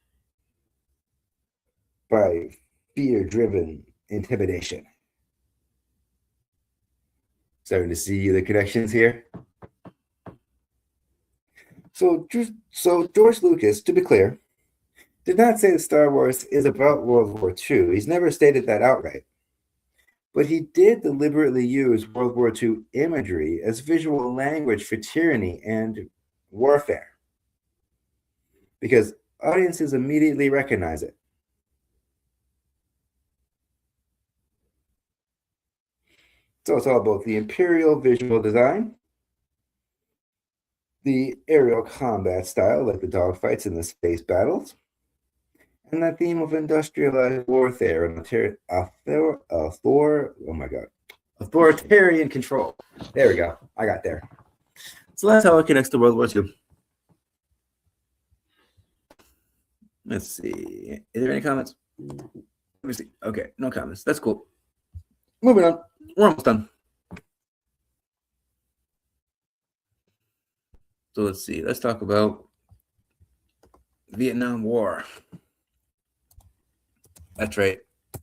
by fear-driven intimidation. Starting to see the connections here. So George Lucas, to be clear, did not say that Star Wars is about World War II. He's never stated that outright. But he did deliberately use World War II imagery as visual language for tyranny and warfare, because audiences immediately recognize it. So it's all about the imperial visual design, the aerial combat style, like the dogfights and the space battles, and that theme of industrialized warfare and authoritarian control. There we go. I got there. So that's how it connects to World War II. Let's see. Is there any comments? Let me see. Okay, no comments. That's cool. Moving on. We're almost done. So let's see. Let's talk about Vietnam War. That's right.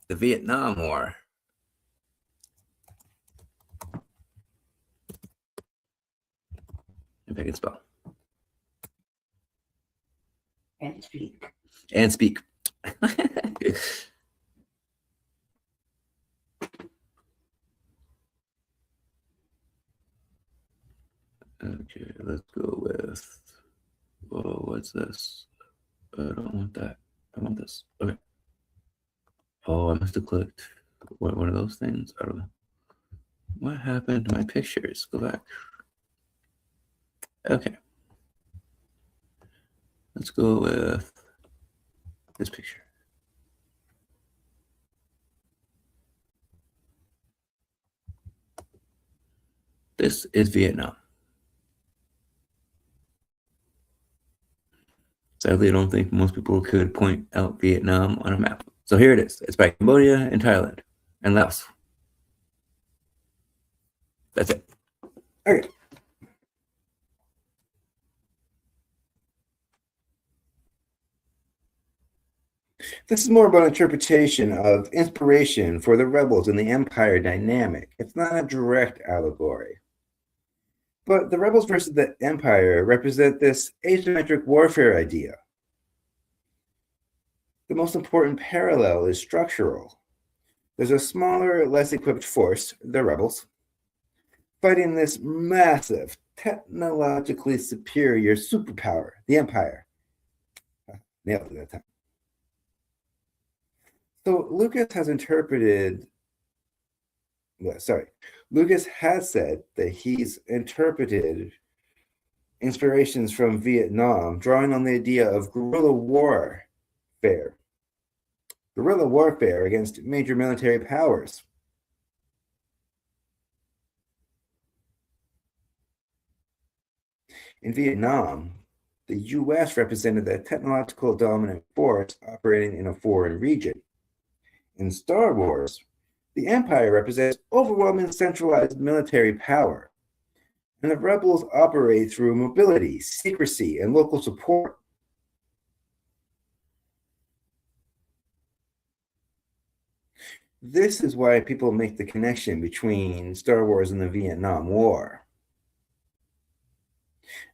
The Vietnam War. If I can spell. And speak. And speak. Okay, let's go with, oh, what's this? I don't want that. I want this. Okay. Oh, I must have clicked one of those things. I don't know. What happened to my pictures? Go back. Okay. Let's go with this picture. This is Vietnam. Sadly, I don't think most people could point out Vietnam on a map. So here it is. It's by Cambodia and Thailand and Laos. That's it. Okay. This is more about interpretation of inspiration for the rebels in the empire dynamic. It's not a direct allegory. But the rebels versus the empire represent this asymmetric warfare idea. The most important parallel is structural. There's a smaller, less equipped force, the rebels, fighting this massive, technologically superior superpower, the empire. Nailed it that time. So Lucas has said that he's interpreted inspirations from Vietnam, drawing on the idea of guerrilla warfare against major military powers. In Vietnam, the US represented the technological dominant force operating in a foreign region. In Star Wars, the Empire represents overwhelming centralized military power, and the rebels operate through mobility, secrecy, and local support. This is why people make the connection between Star Wars and the Vietnam War.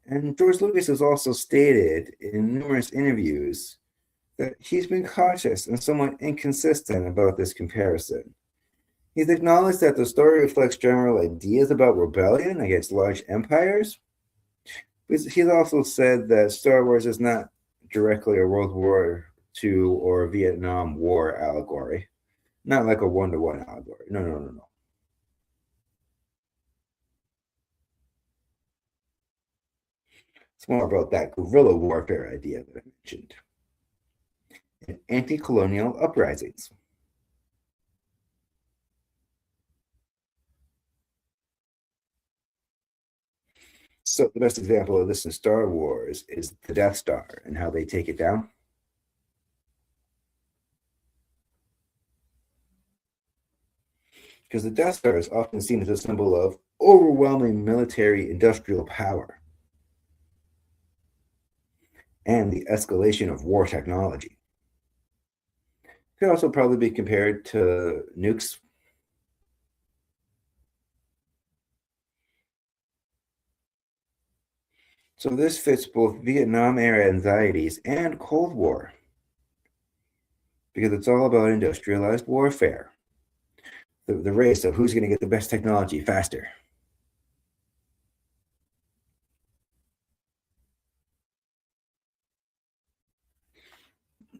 And George Lucas has also stated in numerous interviews that he's been cautious and somewhat inconsistent about this comparison. He's acknowledged that the story reflects general ideas about rebellion against large empires, but he's also said that Star Wars is not directly a World War II or Vietnam War allegory, not like a one-to-one allegory. No. It's more about that guerrilla warfare idea that I mentioned. And anti-colonial uprisings. So the best example of this in Star Wars is the Death Star and how they take it down. Because the Death Star is often seen as a symbol of overwhelming military industrial power and the escalation of war technology. Could also probably be compared to nukes. So this fits both Vietnam-era anxieties and Cold War, because it's all about industrialized warfare, the race of who's going to get the best technology faster.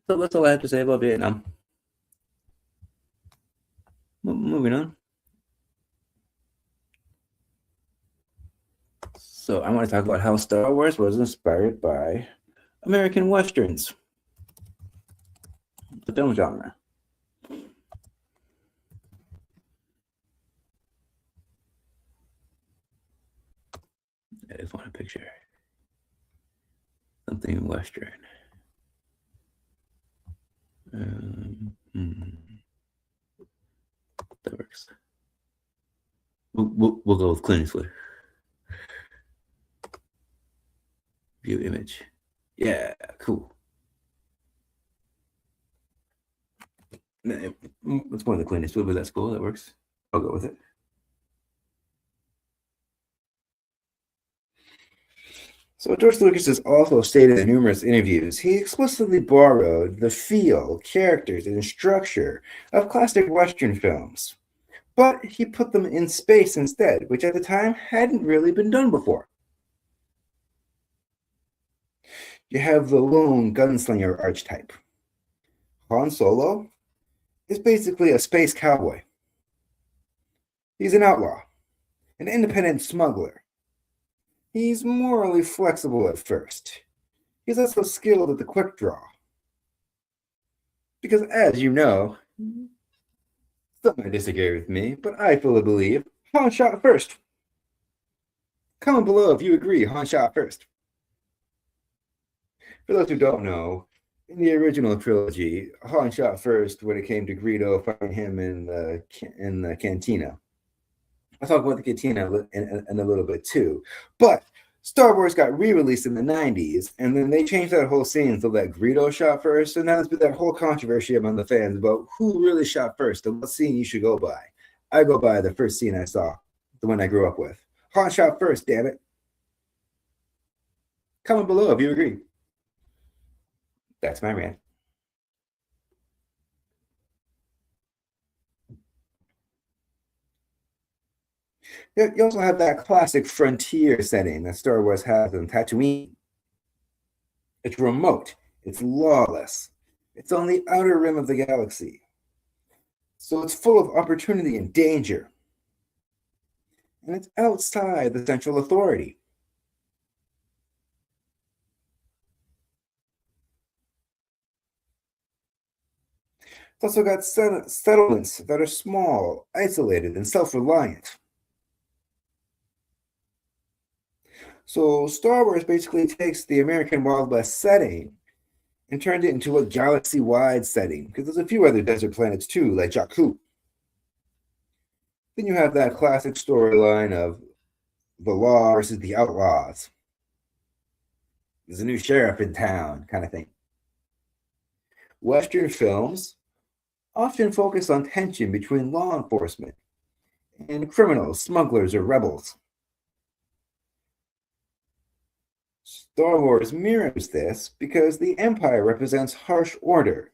So that's all I have to say about Vietnam. Moving on. So I want to talk about how Star Wars was inspired by American Westerns, the film genre. I just want a picture. Something Western. That works. We'll go with Clint Eastwood. View image. Yeah, cool. It's more than Clint Eastwood, but that's cool. That works. I'll go with it. So George Lucas has also stated in numerous interviews he explicitly borrowed the feel, characters, and structure of classic Western films, but he put them in space instead, which at the time hadn't really been done before. You have the lone gunslinger archetype. Han Solo is basically a space cowboy. He's an outlaw, an independent smuggler. He's morally flexible at first. He's also skilled at the quick draw. Because as you know, some might disagree with me, but I fully believe Han shot first. Comment below if you agree Han shot first. For those who don't know, in the original trilogy, Han shot first when it came to Greedo fighting him in the cantina. I'll talk about the cantina in a little bit too. But Star Wars got re-released in the 90s, and then they changed that whole scene so that Greedo shot first, and now there's been that whole controversy among the fans about who really shot first and what scene you should go by. I go by the first scene I saw, the one I grew up with. Han shot first, damn it. Comment below if you agree. That's my rant. You also have that classic frontier setting that Star Wars has in Tatooine. It's remote. It's lawless. It's on the outer rim of the galaxy. So it's full of opportunity and danger. And it's outside the central authority. It's also got settlements that are small, isolated, and self-reliant. So Star Wars basically takes the American Wild West setting and turned it into a galaxy-wide setting, because there's a few other desert planets too, like Jakku. Then you have that classic storyline of the law versus the outlaws. There's a new sheriff in town, kind of thing. Western films often focus on tension between law enforcement and criminals, smugglers, or rebels. Star Wars mirrors this because the Empire represents harsh order.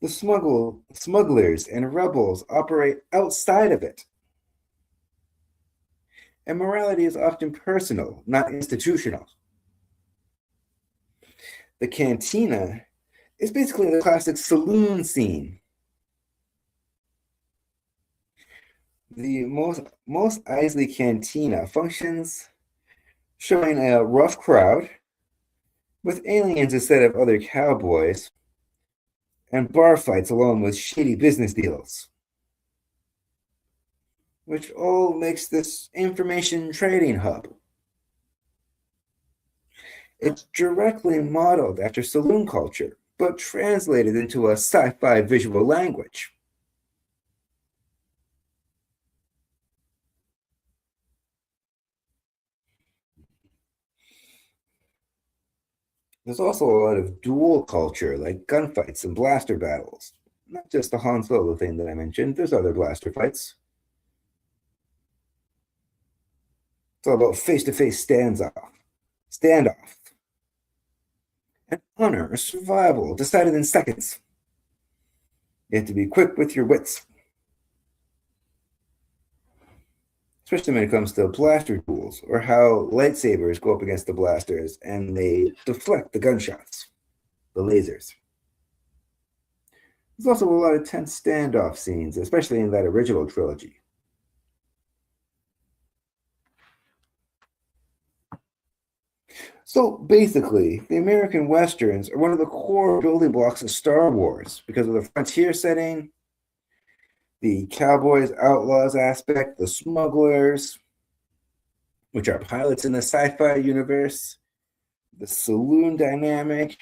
The smugglers and rebels operate outside of it. And morality is often personal, not institutional. The cantina is basically the classic saloon scene. The most Eisley cantina functions showing a rough crowd with aliens instead of other cowboys, and bar fights along with shady business deals, which all makes this information trading hub. It's directly modeled after saloon culture, but translated into a sci-fi visual language. There's also a lot of dual culture, like gunfights and blaster battles. Not just the Han Solo thing that I mentioned, there's other blaster fights. It's all about face-to-face standoff, and honor or survival decided in seconds. You have to be quick with your wits. Especially when it comes to blaster duels, or how lightsabers go up against the blasters and they deflect the gunshots, the lasers. There's also a lot of tense standoff scenes, especially in that original trilogy. So basically, the American Westerns are one of the core building blocks of Star Wars because of the frontier setting, the cowboys, outlaws aspect, the smugglers, which are pilots in the sci-fi universe, the saloon dynamic.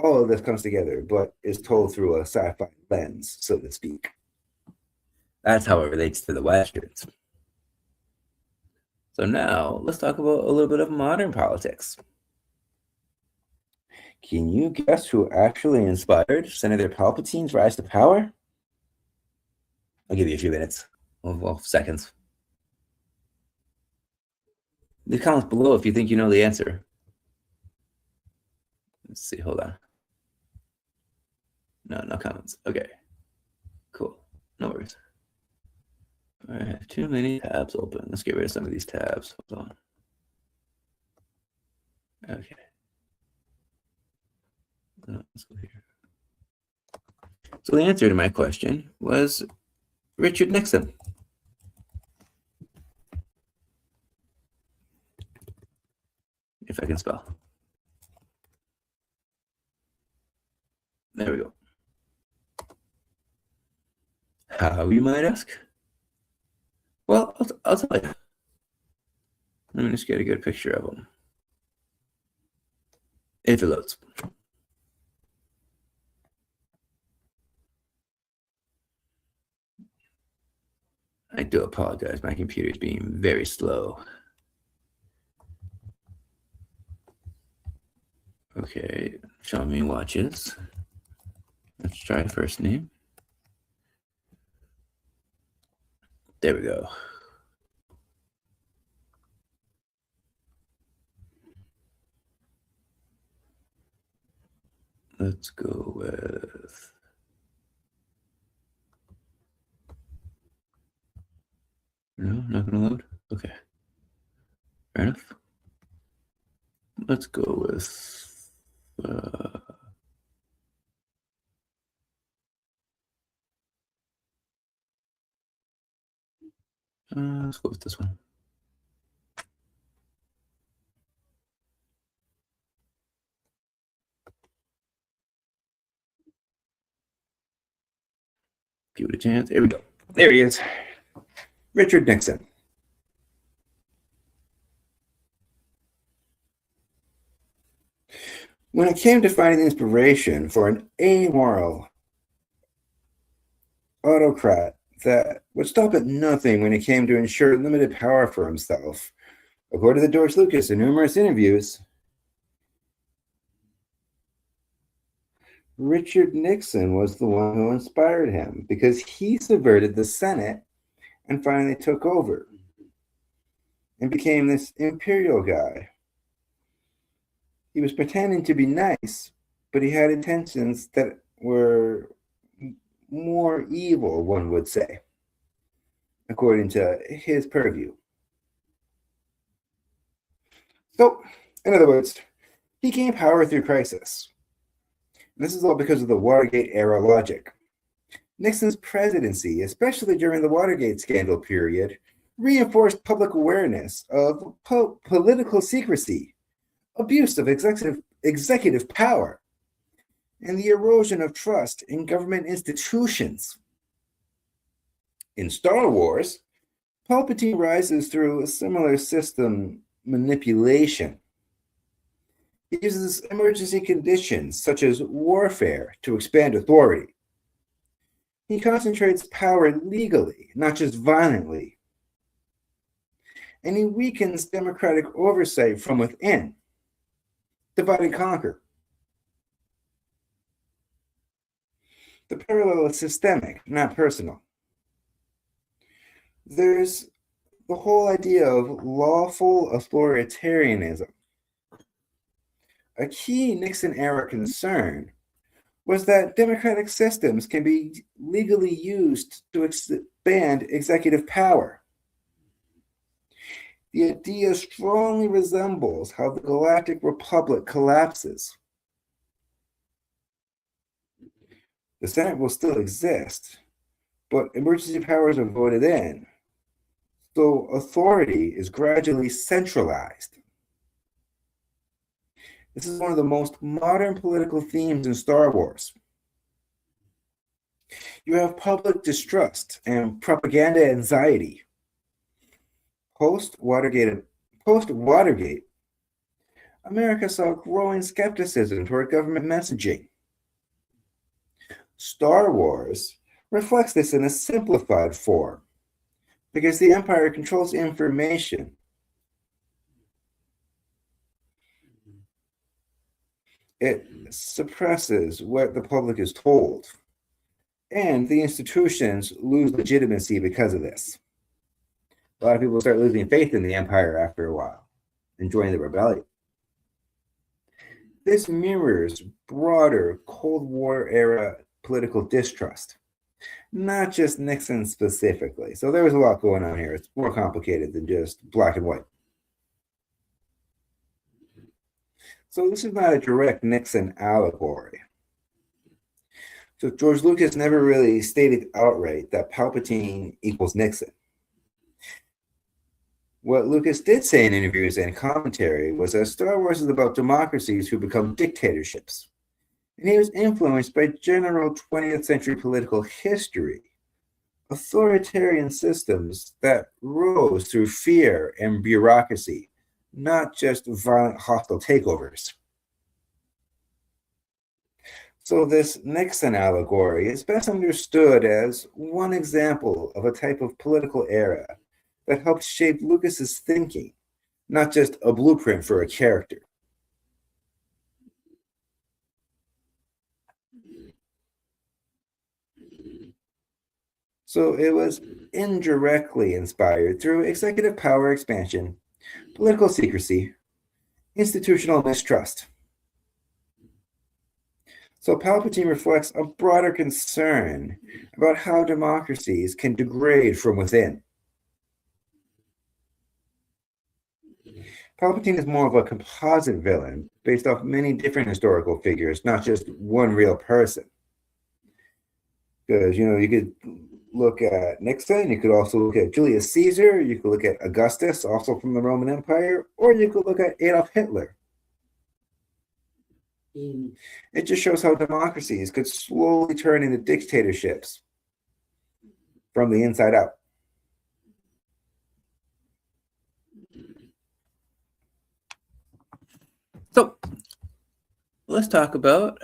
All of this comes together, but is told through a sci-fi lens, so to speak. That's how it relates to the Westerns. So now, let's talk about a little bit of modern politics. Can you guess who actually inspired Senator Palpatine's rise to power? I'll give you a few minutes, well, seconds. Leave comments below if you think you know the answer. Let's see, hold on. No comments. Okay, cool, no worries. I have too many tabs open. Let's get rid of some of these tabs. Hold on. Okay. Let's go here. So the answer to my question was Richard Nixon. If I can spell. There we go. How, you might ask? Well, I'll tell you. Let me just get a good picture of him. If it loads. I do apologize. My computer is being very slow. Okay, show me watches. Let's try first name. There we go. Let's go with no, not gonna load. Okay, fair enough. Let's go with let's go with this one. Give it a chance. There we go. There he is. Richard Nixon. When it came to finding inspiration for an amoral autocrat that would stop at nothing when it came to ensure limited power for himself, according to George Lucas in numerous interviews, Richard Nixon was the one who inspired him because he subverted the Senate and finally took over. and became this imperial guy. He was pretending to be nice, but he had intentions that were more evil, one would say, according to his purview. So, in other words, he gained power through crisis. This is all because of the Watergate era logic. Nixon's presidency, especially during the Watergate scandal period, reinforced public awareness of political secrecy, abuse of executive power, and the erosion of trust in government institutions. In Star Wars, Palpatine rises through a similar system manipulation. He uses emergency conditions such as warfare to expand authority. He concentrates power legally, not just violently. And he weakens democratic oversight from within. Divide and conquer. The parallel is systemic, not personal. There's the whole idea of lawful authoritarianism. A key Nixon-era concern was that democratic systems can be legally used to expand executive power. The idea strongly resembles how the Galactic Republic collapses. The Senate will still exist, but emergency powers are voted in, so authority is gradually centralized. This is one of the most modern political themes in Star Wars. You have public distrust and propaganda anxiety. Post-Watergate, America saw growing skepticism toward government messaging. Star Wars reflects this in a simplified form because the Empire controls information. It suppresses what the public is told, and the institutions lose legitimacy because of this. A lot of people start losing faith in the Empire after a while and join the rebellion. This mirrors broader Cold War era political distrust, not just Nixon specifically. So there was a lot going on here. It's more complicated than just black and white. So this is not a direct Nixon allegory. So George Lucas never really stated outright that Palpatine equals Nixon. What Lucas did say in interviews and commentary was that Star Wars is about democracies who become dictatorships. And he was influenced by general 20th century political history, authoritarian systems that rose through fear and bureaucracy, not just violent hostile takeovers. So this Nixon allegory is best understood as one example of a type of political era that helped shape Lucas's thinking, not just a blueprint for a character. So it was indirectly inspired through executive power expansion, political secrecy, institutional mistrust. So Palpatine reflects a broader concern about how democracies can degrade from within. Palpatine is more of a composite villain based off many different historical figures, not just one real person. Because, you could look at Nixon, you could also look at Julius Caesar, you could look at Augustus, also from the Roman Empire, or you could look at Adolf Hitler. It just shows how democracies could slowly turn into dictatorships from the inside out. So, let's talk about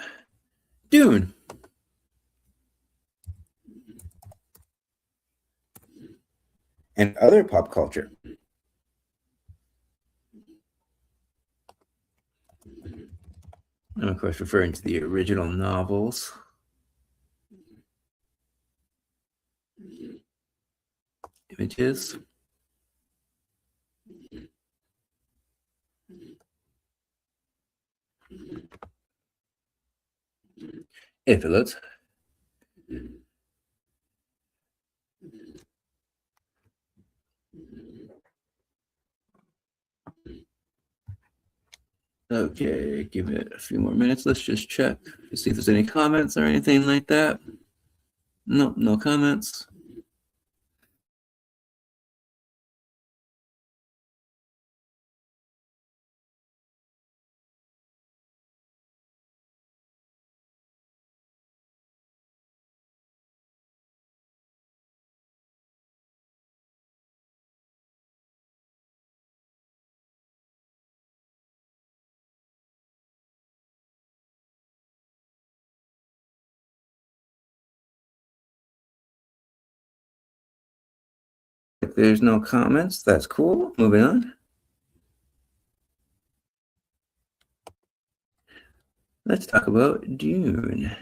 Dune. And other pop culture. I'm, of course, referring to the original novels. Images. If it loads. Okay, give it a few more minutes. Let's just check to see if there's any comments or anything like that. No, no comments. If there's no comments, that's cool. Moving on. Let's talk about Dune.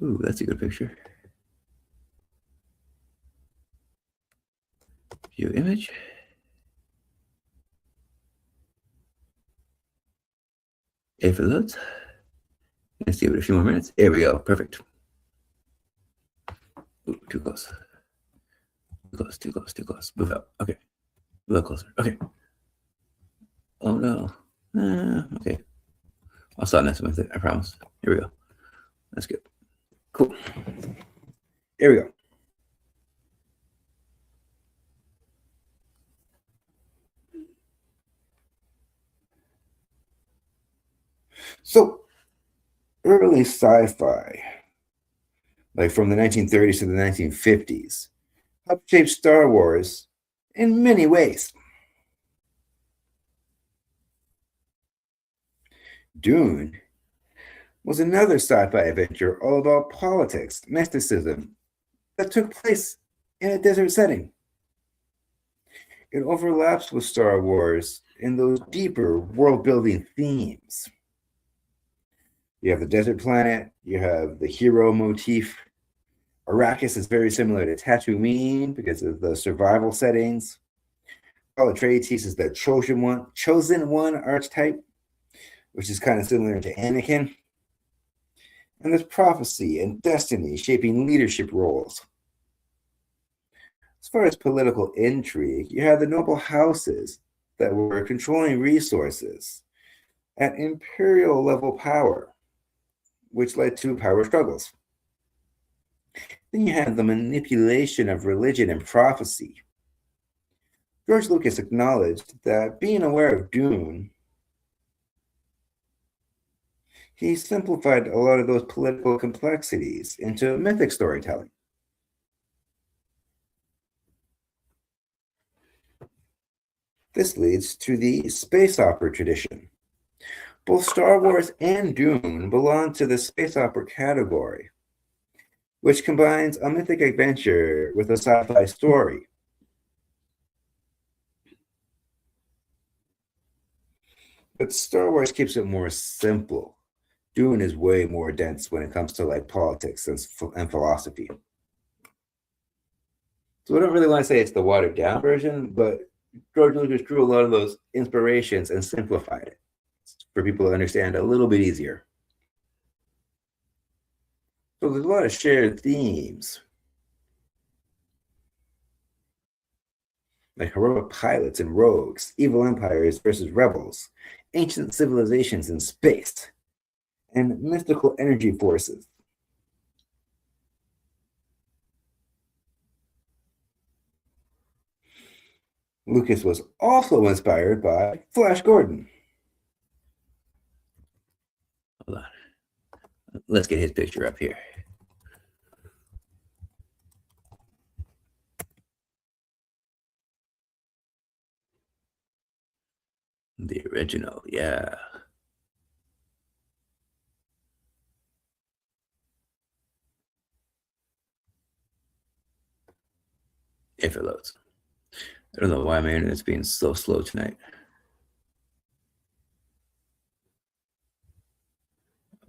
Ooh, that's a good picture. View image. If it loads. Let's give it a few more minutes. There we go. Perfect. Ooh, too close. Too close, too close, too close. Move up. Okay. A little closer. Okay. Oh no. Okay. I'll stop messing with it. I promise. Here we go. That's good. Cool. Here we go. So, early sci-fi, like from the 1930s to the 1950s, helped shape Star Wars in many ways. Dune was another sci-fi adventure all about politics, mysticism, that took place in a desert setting. It overlaps with Star Wars in those deeper world-building themes. You have the desert planet, you have the hero motif. Arrakis is very similar to Tatooine because of the survival settings. Atreides is the chosen one archetype, which is kind of similar to Anakin. And there's prophecy and destiny shaping leadership roles. As far as political intrigue, you have the noble houses that were controlling resources at imperial level power, which led to power struggles. Then you have the manipulation of religion and prophecy. George Lucas acknowledged that being aware of Dune, he simplified a lot of those political complexities into mythic storytelling. This leads to the space opera tradition. Both Star Wars and Dune belong to the space opera category, which combines a mythic adventure with a sci-fi story. But Star Wars keeps it more simple. Dune is way more dense when it comes to like politics and philosophy. So I don't really want to say it's the watered down version, but George Lucas drew a lot of those inspirations and simplified it for people to understand a little bit easier. So there's a lot of shared themes, like heroic pilots and rogues, evil empires versus rebels, ancient civilizations in space, and mystical energy forces. Lucas was also inspired by Flash Gordon. Hold on. Let's get his picture up here. The original, yeah. If it loads. I don't know why my internet's being so slow tonight.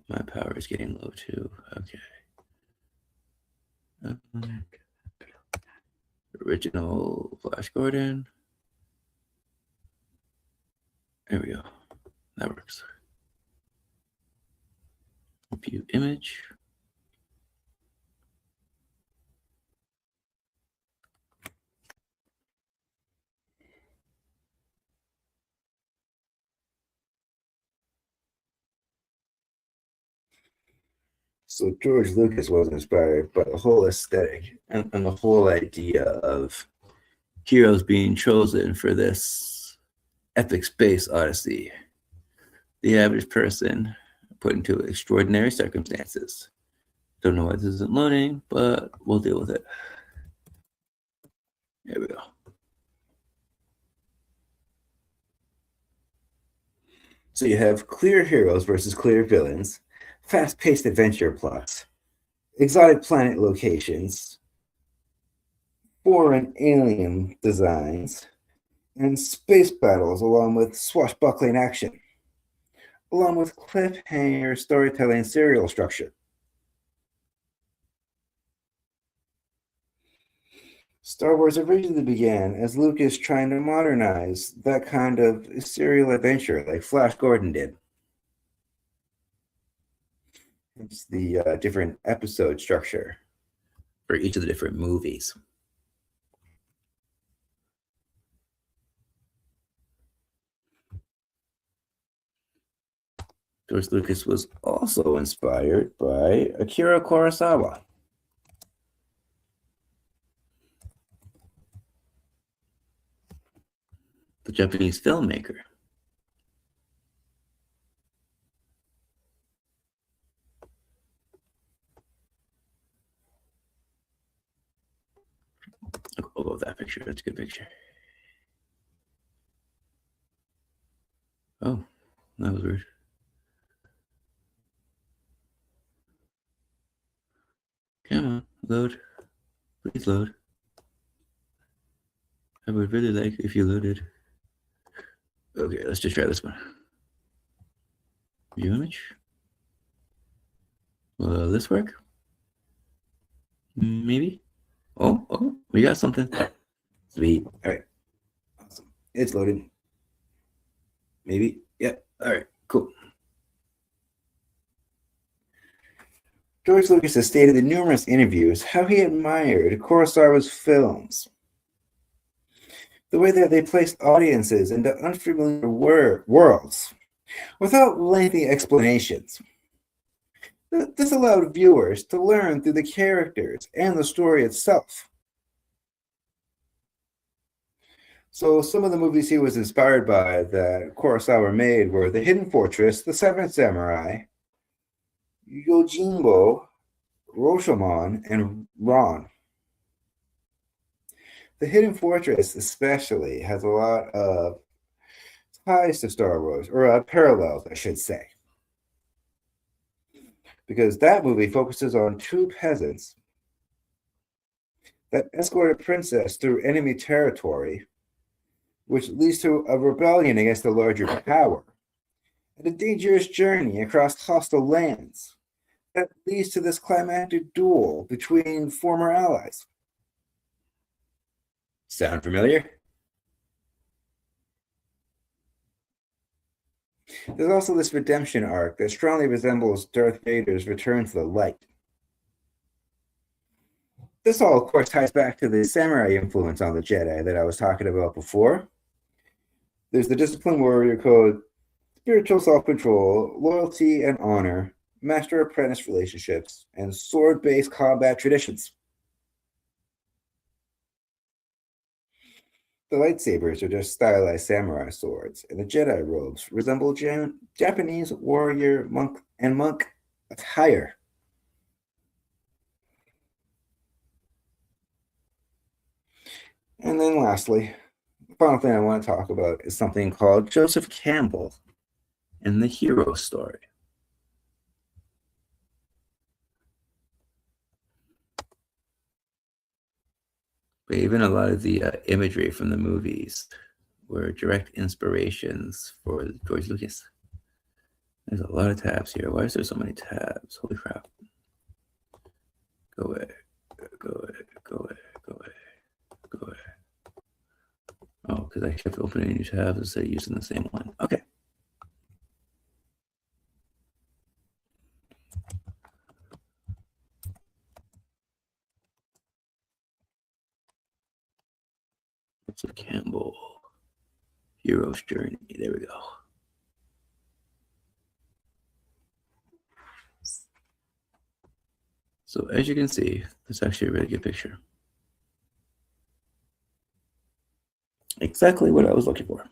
My power is getting low too. Okay. Original Flash Gordon. There we go. That works. View image. So George Lucas was inspired by the whole aesthetic and the whole idea of heroes being chosen for this epic space odyssey. The average person put into extraordinary circumstances. Don't know why this isn't loading, but we'll deal with it. There we go. So you have clear heroes versus clear villains, fast-paced adventure plots, exotic planet locations, foreign alien designs, and space battles along with swashbuckling action, along with cliffhanger storytelling serial structure. Star Wars originally began as Lucas trying to modernize that kind of serial adventure like Flash Gordon did. It's the different episode structure for each of the different movies. George Lucas was also inspired by Akira Kurosawa. The Japanese filmmaker. I love that picture. That's a good picture. Oh, that was weird. Come on, load. Please load. I would really like if you loaded. Okay, let's just try this one. View image. Will this work? Maybe. Oh, we got something. Sweet. All right. Awesome. It's loaded. Maybe. Yep. All right. Cool. George Lucas has stated in numerous interviews how he admired Kurosawa's films. The way that they placed audiences into unfamiliar worlds without lengthy explanations. This allowed viewers to learn through the characters and the story itself. So some of the movies he was inspired by that Kurosawa made were The Hidden Fortress, The Seventh Samurai, Yojimbo, Rashomon, and Ron. The Hidden Fortress especially has a lot of ties to Star Wars, or parallels, I should say. Because that movie focuses on two peasants that escort a princess through enemy territory, which leads to a rebellion against a larger power, and a dangerous journey across hostile lands that leads to this climactic duel between former allies. Sound familiar? There's also this redemption arc that strongly resembles Darth Vader's return to the light. This all, of course, ties back to the samurai influence on the Jedi that I was talking about before. There's the discipline warrior code, spiritual self-control, loyalty and honor, master-apprentice relationships, and sword-based combat traditions. The lightsabers are just stylized samurai swords, and the Jedi robes resemble Japanese warrior monk attire. And then lastly, the final thing I want to talk about is something called Joseph Campbell and the hero story. But even a lot of the imagery from the movies were direct inspirations for George Lucas. There's a lot of tabs here. Why is there so many tabs? Holy crap. Go away. Go away. Go away. Go away. Go away. Oh, because I kept opening new tabs instead of using the same one. Okay. What's a Campbell? Hero's Journey. There we go. So as you can see, it's actually a really good picture. Exactly what I was looking for.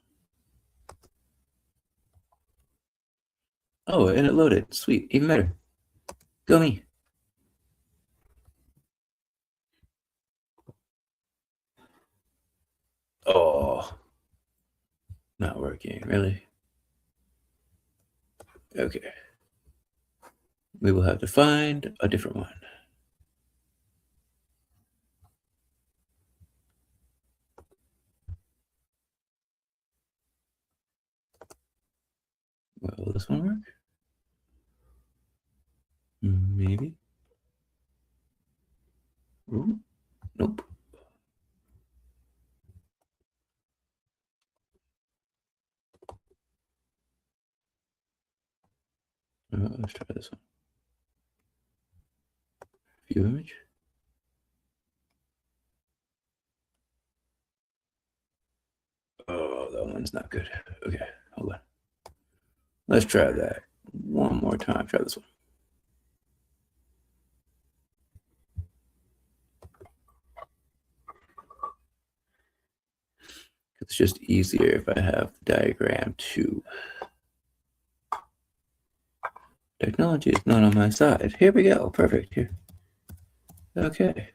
Oh, and it loaded. Sweet. Even better. Go me. Oh. Not working, really? Okay. We will have to find a different one. Well, will this one work? Maybe. Ooh. Nope. Let's try this one. View image. Oh, that one's not good. Okay, hold on. Let's try that one more time. Try this one. It's just easier if I have the diagram too. Technology is not on my side. Here we go. Perfect. Here. Okay.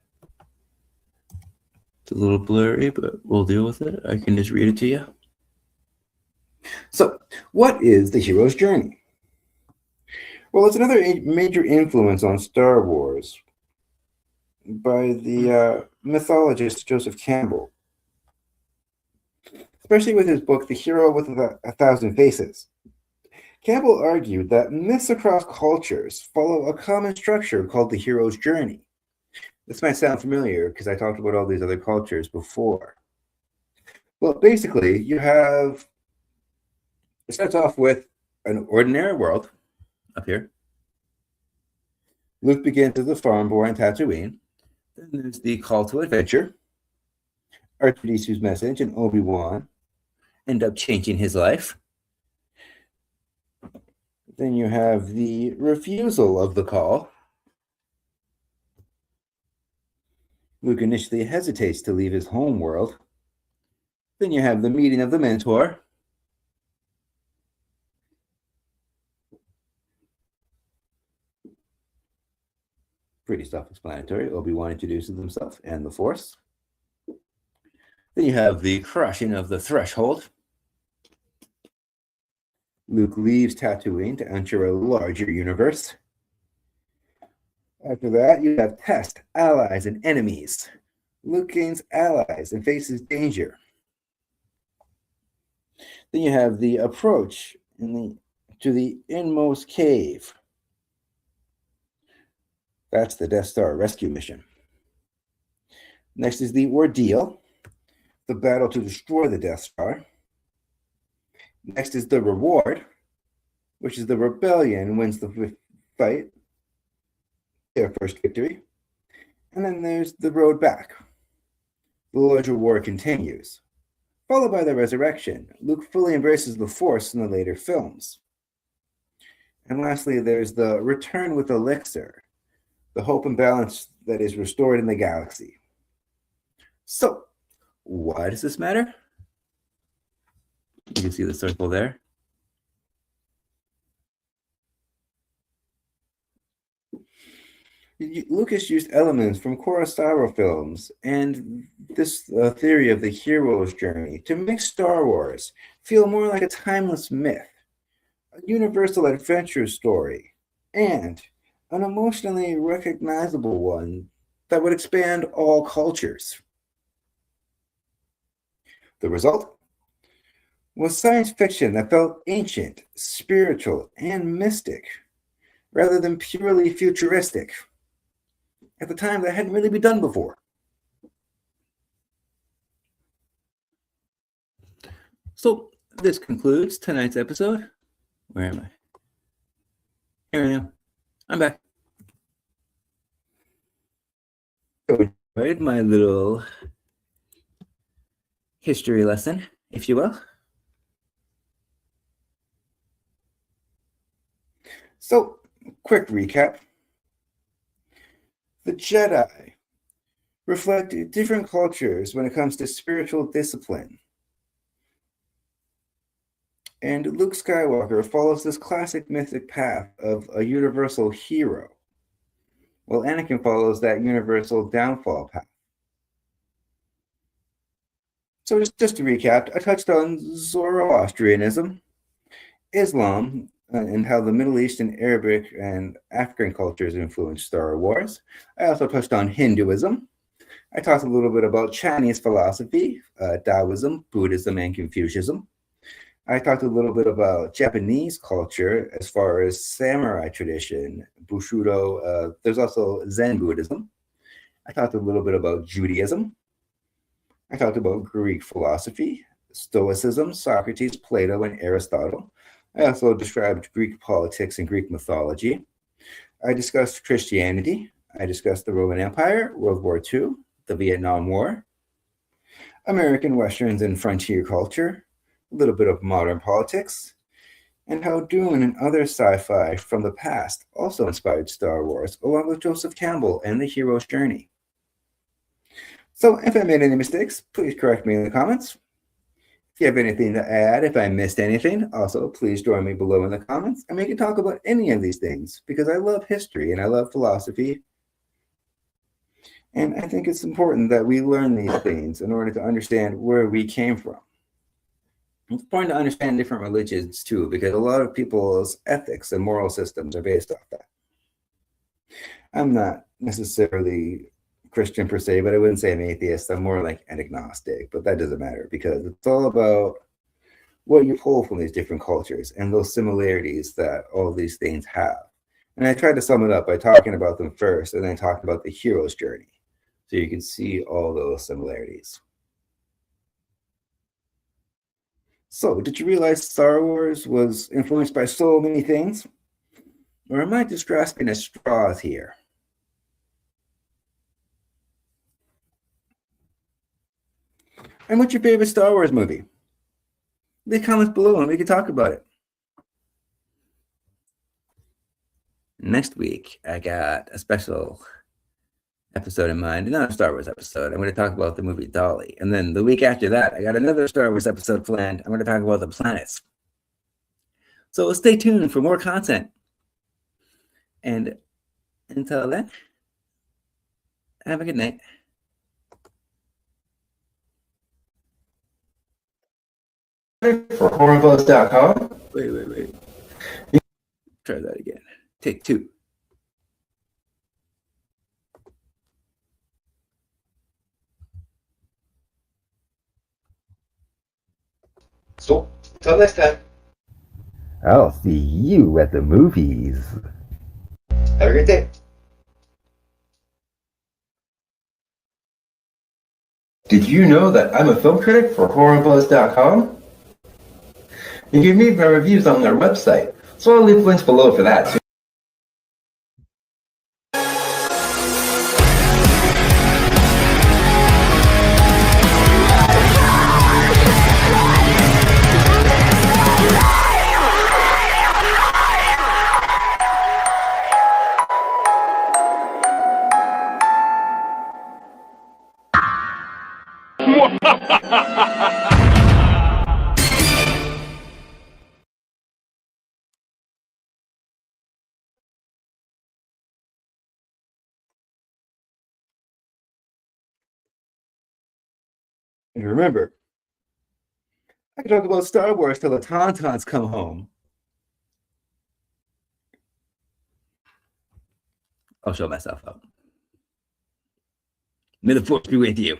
It's a little blurry, but we'll deal with it. I can just read it to you. So, what is the hero's journey? Well, it's another major influence on Star Wars by the mythologist Joseph Campbell, especially with his book, The Hero with a Thousand Faces. Campbell argued that myths across cultures follow a common structure called the hero's journey. This might sound familiar because I talked about all these other cultures before. Well, basically, it starts off with an ordinary world up here. Luke begins as a farm boy in Tatooine. Then there's the call to adventure. R2-D2's message and Obi-Wan end up changing his life. Then you have the refusal of the call. Luke initially hesitates to leave his home world. Then you have the meeting of the mentor. Pretty self-explanatory. Obi-Wan introduces himself and the Force. Then you have the crushing of the threshold. Luke leaves Tatooine to enter a larger universe. After that, you have test, allies, and enemies. Luke gains allies and faces danger. Then you have the approach to the inmost cave. That's the Death Star rescue mission. Next is the ordeal, the battle to destroy the Death Star. Next is the reward, which is the rebellion wins the fight, their first victory. And then there's the road back. The larger war continues, followed by the resurrection. Luke fully embraces the Force in the later films. And lastly, there's the return with FLIXTER, the hope and balance that is restored in the galaxy. So, why does this matter? You can see the circle there. Lucas used elements from Kurosawa films and this theory of the hero's journey to make Star Wars feel more like a timeless myth, a universal adventure story, and an emotionally recognizable one that would expand all cultures. The result was science fiction that felt ancient, spiritual, and mystic, rather than purely futuristic. At the time, that hadn't really been done before. So this concludes tonight's episode. Where am I? Here I am. I'm back. Enjoyed my little history lesson, if you will. So, quick recap. The Jedi reflect different cultures when it comes to spiritual discipline. And Luke Skywalker follows this classic mythic path of a universal hero, while Anakin follows that universal downfall path. So just to recap, I touched on Zoroastrianism, Islam, and how the Middle Eastern, Arabic, and African cultures influenced Star Wars. I also touched on Hinduism. I talked a little bit about Chinese philosophy, Taoism, Buddhism, and Confucianism. I talked a little bit about Japanese culture as far as samurai tradition, Bushido. There's also Zen Buddhism. I talked a little bit about Judaism. I talked about Greek philosophy, Stoicism, Socrates, Plato, and Aristotle. I also described Greek politics and Greek mythology. I discussed Christianity. I discussed the Roman Empire, World War II, the Vietnam War, American Westerns and frontier culture, a little bit of modern politics, and how Dune and other sci-fi from the past also inspired Star Wars, along with Joseph Campbell and the hero's journey. So if I made any mistakes, please correct me in the comments. If you have anything to add, if I missed anything, also please join me below in the comments, and we can talk about any of these things, because I love history and I love philosophy. And I think it's important that we learn these things in order to understand where we came from. It's important to understand different religions too, because a lot of people's ethics and moral systems are based off that. I'm not necessarily Christian per se, but I wouldn't say I'm atheist. I'm more like an agnostic, but that doesn't matter because it's all about what you pull from these different cultures and those similarities that all these things have. And I tried to sum it up by talking about them first and then talking about the hero's journey, so you can see all those similarities. So, did you realize Star Wars was influenced by so many things? Or am I just grasping at straws here? And what's your favorite Star Wars movie? Leave comments below and we can talk about it. Next week, I got a special episode in mind, another Star Wars episode. I'm going to talk about the movie Dolly. And then the week after that, I got another Star Wars episode planned. I'm going to talk about the planets. So stay tuned for more content. And until then, have a good night. For horribles.com. Wait. Try that again. Take two. So, till next time. I'll see you at the movies. Have a great day. Did you know that I'm a film critic for horribles.com? You can read my reviews on their website, so I'll leave links below for that too. And remember, I can talk about Star Wars till the tauntauns come home. I'll show myself up. May the force be with you.